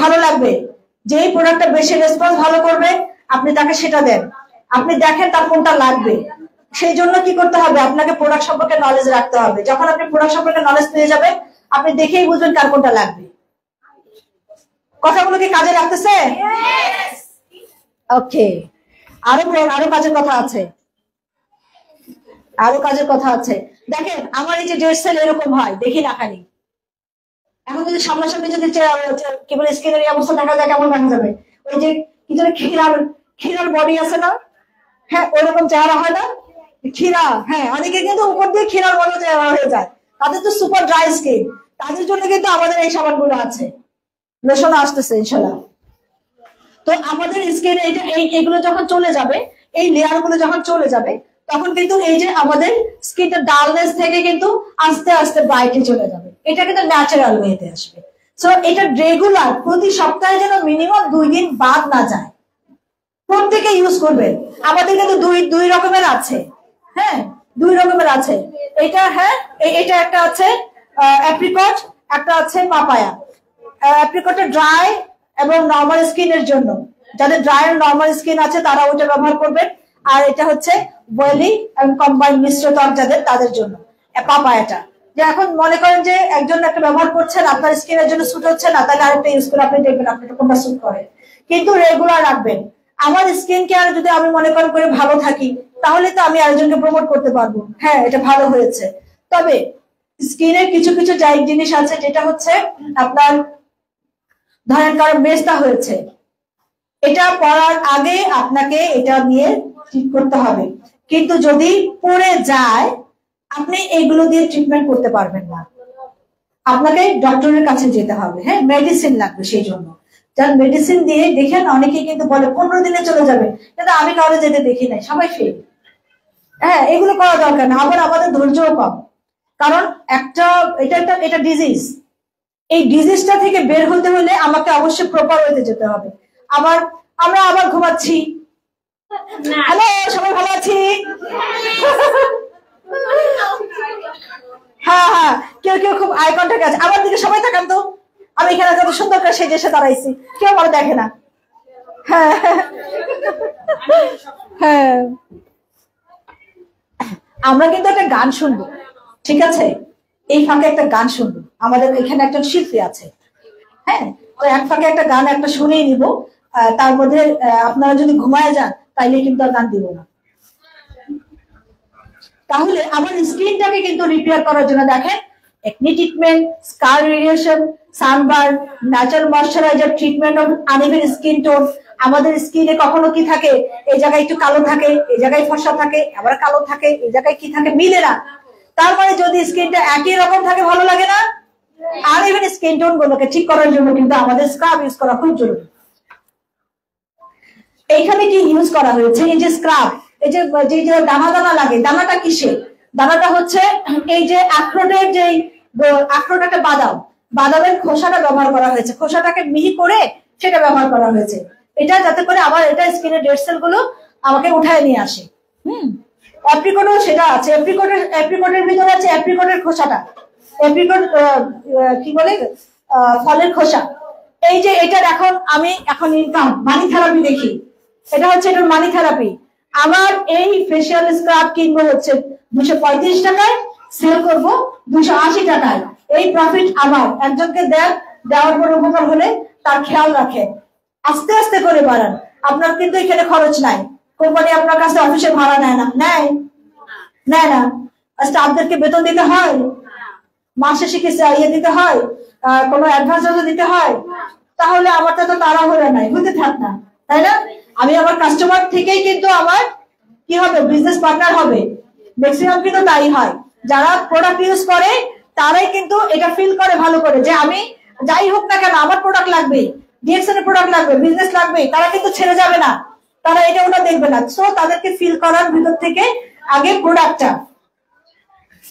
ভালো লাগবে, যেই প্রোডাক্টটা বেশি রেসপন্স ভালো করবে আপনি তাকে সেটা দেন। আপনি দেখেন তার কোনটা লাগবে, সেই জন্য কি করতে হবে, আপনাকে প্রোডাক্ট সম্পর্কে নলেজ রাখতে হবে। যখন আপনি প্রোডাক্ট সম্পর্কে নলেজ পেয়ে যাবেন আপনি দেখেই বুঝবেন কার কোনটা লাগবে। কথাগুলো কি কাজে লাগতেছে? ওকে, আরো আরো কাজের কথা আছে, আরো কাজের কথা আছে। দেখেন আমার এই যে ডেড সেল এরকম হয় দেখি না খালি, এখন যদি সামনাসামনি যদি কি বলে স্কিনের অবস্থা দেখা যায় কেমন দেখা যাবে, ওই যে কি যেন ক্ষীরার বডি আছে না, হ্যাঁ ওরকম চেহারা হয় না ক্ষীরা। হ্যাঁ, অনেকে কিন্তু উপর দিয়ে ক্ষীরার বড় চেহারা হয়ে যায়, তাদের তো সুপার ড্রাই স্কিন, তাদের জন্য কিন্তু আমাদের এই সাবানগুলো আছে, লোশন আসতেছে ইনশাল্লাহ। তো আমাদের স্কিনে এটা এইগুলো যখন চলে যাবে, এই লেয়ার গুলো যখন চলে যাবে তখন কিন্তু এই যে আমাদের স্কিনটা ডালনেস থেকে কিন্তু আস্তে আস্তে ব্রাইটে চলে যাবে, এটা কিন্তু ন্যাচারাল ওয়েতে আসবে। সো এটা রেগুলার প্রতি সপ্তাহে যেন মিনিমাম 2 দিন বাদ না যায়, প্রত্যেকে ইউজ করবেন। আমাদের কিন্তু দুই রকমের আছে, হ্যাঁ 2 রকমের আছে। এটা হ্যাঁ এটা একটা আছে অ্যাপ্রিকট, একটা আছে পাপায়া। অ্যাপ্রিকটে ড্রাই এবং নরমাল স্কিনের জন্য, যাদের ড্রাই আর নরমাল স্কিন আছে তারা ওটা ব্যবহার করবেন। আর এটা হচ্ছে বয়েলি এবং কম্বাইন্ড মিশ্র ত্বক যাদের, তাদের জন্য পাপায়াটা। যে এখন মনে করেন যে একজন একটা ব্যবহার করছেন আপনার স্কিনের জন্য স্যুট হচ্ছে না, তাহলে আরেকটা ইউজ করে আপনি দেখবেন আপনার কোনটা স্যুট করে, কিন্তু রেগুলার রাখবেন। আমার স্কিন কেয়ার যদি আমি মনে করেন করে ভালো থাকি তাহলে তো আমি আরেকজনকে প্রমোট করতে পারবো, হ্যাঁ এটা ভালো হয়েছে। তবে স্কিনের কিছু কিছু জিনিস আছে যেটা হচ্ছে আপনার ধরেন কারো মেস্তা হয়েছে, এটা পড়ার আগে আপনাকে এটা নিয়ে ঠিক করতে হবে, কিন্তু যদি পড়ে যায় আপনি এগুলো দিয়ে ট্রিটমেন্ট করতে পারবেন না, আপনাকে ডক্টরের কাছে যেতে হবে। হ্যাঁ, মেডিসিন লাগবে, সেই জন্য যার মেডিসিন দিয়ে দেখেন অনেকে কিন্তু বলে 15 দিনে চলে যাবে, কিন্তু আমি কারো যেতে দেখি নাই, সবাই ফেল। হ্যাঁ, এগুলো করা দরকার না। আবার আমাদের ধৈর্যও কম, কারণ এটা ডিজিজ, এই ডিজিজটা থেকে বের হতে হলে আমাকে অবশ্যই প্রপার ওয়েতে যেতে হবে। আমরা আবার ঘুমাচ্ছি। হ্যালো, সবাই ভালো আছি? হ্যাঁ হ্যাঁ, কেউ কেউ খুব আই কন্টাক্ট আছে, আমার দিকে সবাই তাকান তো, আমি এখানে কত সুন্দর করে সেজে এসে দাঁড়াইছি, কেউ আমার দেখে না। হ্যাঁ হ্যাঁ, আমরা কিন্তু একটা গান শুনবো, ঠিক আছে? এই ফাঁকে একটা গান শুনবো, আমাদের এখানে একজন শিল্পী আছে, হ্যাঁ তো এক ফাঁকে একটা গান একটা শুনেই নিব। তার মধ্যে আপনারা যদি ঘুমায় যান তাইলে কিন্তু আর গান দিব না। তাহলে আমার স্কিনটাকে কিন্তু রিপেয়ার করার জন্য দেখেন acne treatment, scar radiation, sunburn, natural moisturiser, treatment of uneven skin tone. আমাদের স্কিনে কখনো কি থাকে, এই জায়গায় একটু কালো থাকে, এই জায়গায় ফর্সা থাকে, আবার কালো থাকে, এই জায়গায় কি থাকে মিলে না। তার মানে যদি স্কিনটা একই রকম থাকে ভালো লাগে না। আনইভেন স্কিন টোন গুলোকে ঠিক করার জন্য কিন্তু আমাদের স্ক্রাব ইউজ করা খুব জরুরি। এইখানে কি ইউজ করা হয়েছে, এই যে স্ক্রাব, এই যে দানা দানা লাগে, দানাটা কিসের? দানাটা হচ্ছে এই যে আখরোটের, যে আখরোট একটা বাদামের খোসাটা ব্যবহার করা হয়েছে, খোসাটাকে মিহি করে সেটা ব্যবহার করা হয়েছে, এটা যাতে করে আবার এটা স্কিনের ডেড সেল গুলো আমাকে উঠায় নিয়ে আসে। অ্যাপ্রিকটও সেটা আছে, অ্যাপ্রিকটের ভিতরে আছে অ্যাপ্রিকটের খোসাটা, অ্যাপ্রিকট কি বলে ফলের খোসা। এই যে এটার এখন ইনকাম মানি থেরাপি দেখি, এটা হচ্ছে এটার মানি থেরাপি। আমার এই ফেসিয়াল স্ক্রাব কিনবো হচ্ছে 235 টাকায়, সেল করব 280 টাকায়। এই প্রফিট আমার। একজনকে দেওয়ার পর উপকার হলে তার খেয়াল রাখে, আস্তে আস্তে করে বাড়ান। আপনার কিন্তু এখানে খরচ নাই, কোম্পানি আপনার কাছে অফিসে ভাড়া নেয় না, নেয় না, স্টাফদেরকে বেতন দিতে হয়, মাসে শিখে দিতে হয়, কোনো অ্যাডভান্স দিতে হয়। তাহলে আমারটা তো তাড়াহুড়া নাই, হতে থাক না, তাই না? আমি আমার কাস্টমার থেকেই কিন্তু আমার কি হবে, বিজনেস পার্টনার হবে। ম্যাক্সিমাম কিন্তু তাই হয়, যারা প্রোডাক্ট ইউজ করে তারাই কিন্তু এটা ফিল করে ভালো করে যে আমি যাই হোক না কেন আমার প্রোডাক্ট লাগবে, ডিএক্সএন এর প্রোডাক্ট লাগবে, বিজনেস লাগবে। তারা কিন্তু ছেড়ে যাবে না, তারা এটা ওটা দেখবে না। সো তাদেরকে ফিল করার ভিতর থেকে আগে প্রোডাক্টটা।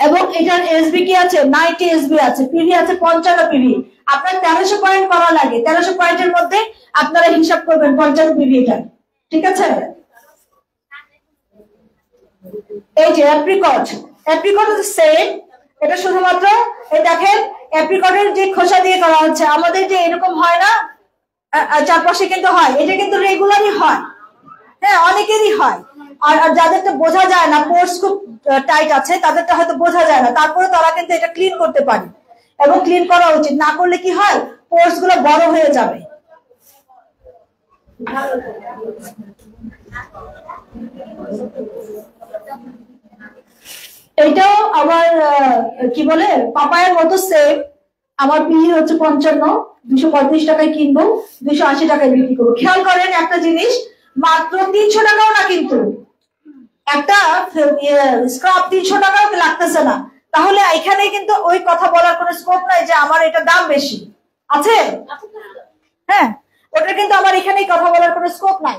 এবং এটার এসবি কি আছে, 90 এসবি আছে, পিভি আছে 55 পিভি। আপনার 1300 পয়েন্ট করা লাগে, 1300 পয়েন্টের মধ্যে আপনারা হিসাব করবেন 55 পিভি এটা, ঠিক আছে? এই যে অ্যাপ্রিকট হচ্ছে সেম, এটা শুধুমাত্র এই দেখেন অ্যাপ্রিকটের যে খোসা দিয়ে করা হচ্ছে। আমাদের যে এরকম হয় না চারপাশে কিন্তু হয়, এটা কিন্তু রেগুলারই হয়, হ্যাঁ অনেকেরই হয়। আর যাদেরটা বোঝা যায় না, পোর্স খুব টাইট আছে, তাদেরটা হয়তো বোঝা যায় না, তারপরে তারা কিন্তু এটা ক্লিন করতে পারে। এবং ক্লিন করা উচিত, না করলে কি হয়, পোর্স গুলো বড় হয়ে যাবে। এটাও আবার কি বলে পাপায়ের মতো সেম। আমার পিহি হচ্ছে 55, 235 টাকায় কিনবো, 280 টাকায় বিক্রি করবো। খেয়াল করেন একটা জিনিস, মাত্র 300 টাকাও না কিন্তু, একটা স্ক্রাব 300 টাকাও লাগতেছে না। তাহলে এখানে কিন্তু ওই কথা বলার কোনো স্কোপ নাই যে আমার এটা দাম বেশি আছে, হ্যাঁ ওটা কিন্তু আমার এখানেই কথা বলার কোনো স্কোপ নাই,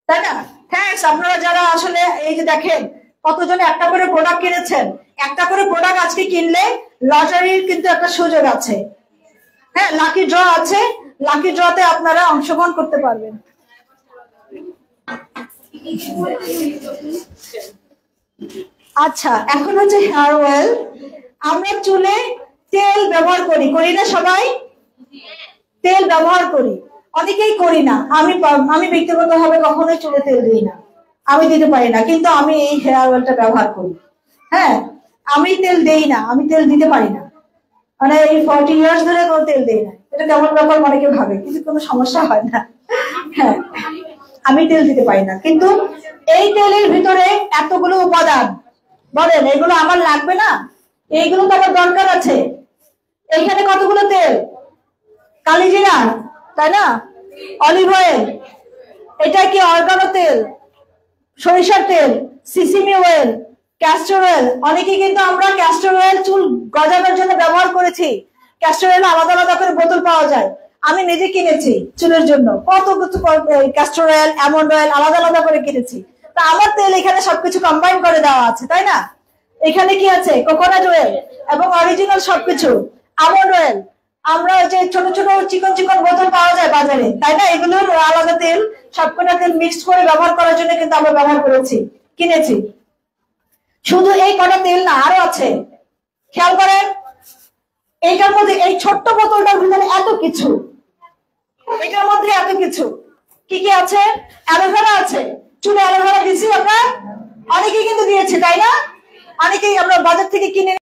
তাই না? থ্যাঙ্কস আপনারা যারা আসলে এই যে দেখেন কতজনে একটা করে প্রোডাক্ট কিনেছেন। একটা করে প্রোডাক্ট আজকে কিনলে লটারির কিন্তু একটা সুযোগ আছে, হ্যাঁ লাকি ড্র আছে, লাকি ড্রতে আপনারা অংশগ্রহণ করতে পারবেন। আচ্ছা এখন হচ্ছে হেয়ার অয়েল। আমরা চুলে তেল ব্যবহার করি না সবাই? তেল ব্যবহার করি, অনেকেই করি না। আমি ব্যক্তিগতভাবে কখনোই চুলে তেল দিই না, আমি দিতে পারি না, কিন্তু আমি এই হেয়ার অয়েলটা ব্যবহার করি। হ্যাঁ আমি তেল দেই না, আমি তেল দিতে পারি না, মানে এই 40 ইয়ার্স ধরে কোনো তেল দেই না। এটা কেমন ব্যাপার অনেকে ভাবে, কিন্তু কোনো সমস্যা হয় না। হ্যাঁ আমি তেল দিতে পারি না, কিন্তু এই তেলের ভিতরে এতগুলো উপাদান, বলেন এগুলো আমার লাগবে না? এইগুলো তো আমার দরকার আছে। এখানে কতগুলো তেল, কালিজিরা, তাই না, অলিভ অয়েল, এটা কি অর্গানো তেল, সরিষার তেল, সিসিমি অয়েল, ক্যাস্টর অয়েল। অনেকে কিন্তু আমরা ক্যাস্টর অয়েল চুল গজানোর জন্য ব্যবহার করেছি। ক্যাস্টর অয়েল আলাদা আলাদা করে বোতল পাওয়া যায়, আমি নিজে কিনেছি চুলের জন্য, কত কিছু ক্যাস্টর অয়েল, আমন্ড অয়েল আলাদা আলাদা করে কিনেছি। তা আমার তেল এখানে সবকিছু কম্বাইন করে দেওয়া আছে, তাই না? এখানে কি আছে, কোকোনাট অয়েল এবং অরিজিনাল সবকিছু, আমন্ড অয়েল। আমরা যে ছোট ছোট চিকন চিকন বোতল পাওয়া যায় বাজারে, তাই না, এগুলোর আলাদা তেল, সবকটা তেল মিক্সড করে ব্যবহার করার জন্য কিন্তু আমরা ব্যবহার করেছি, কিনেছি। শুধু এই কটা তেল না, আরো আছে, খেয়াল করেন। এইটার মধ্যে এই ছোট্ট বোতলটার ভিতরে এত কিছু, এটার মধ্যে এত কিছু, কি কি আছে? অ্যালোভেরা আছে, চুলে অ্যালোভেরা দিচ্ছি আমরা, অনেকেই কিন্তু দিয়েছে, তাই না? অনেকেই আমরা বাজার থেকে কিনে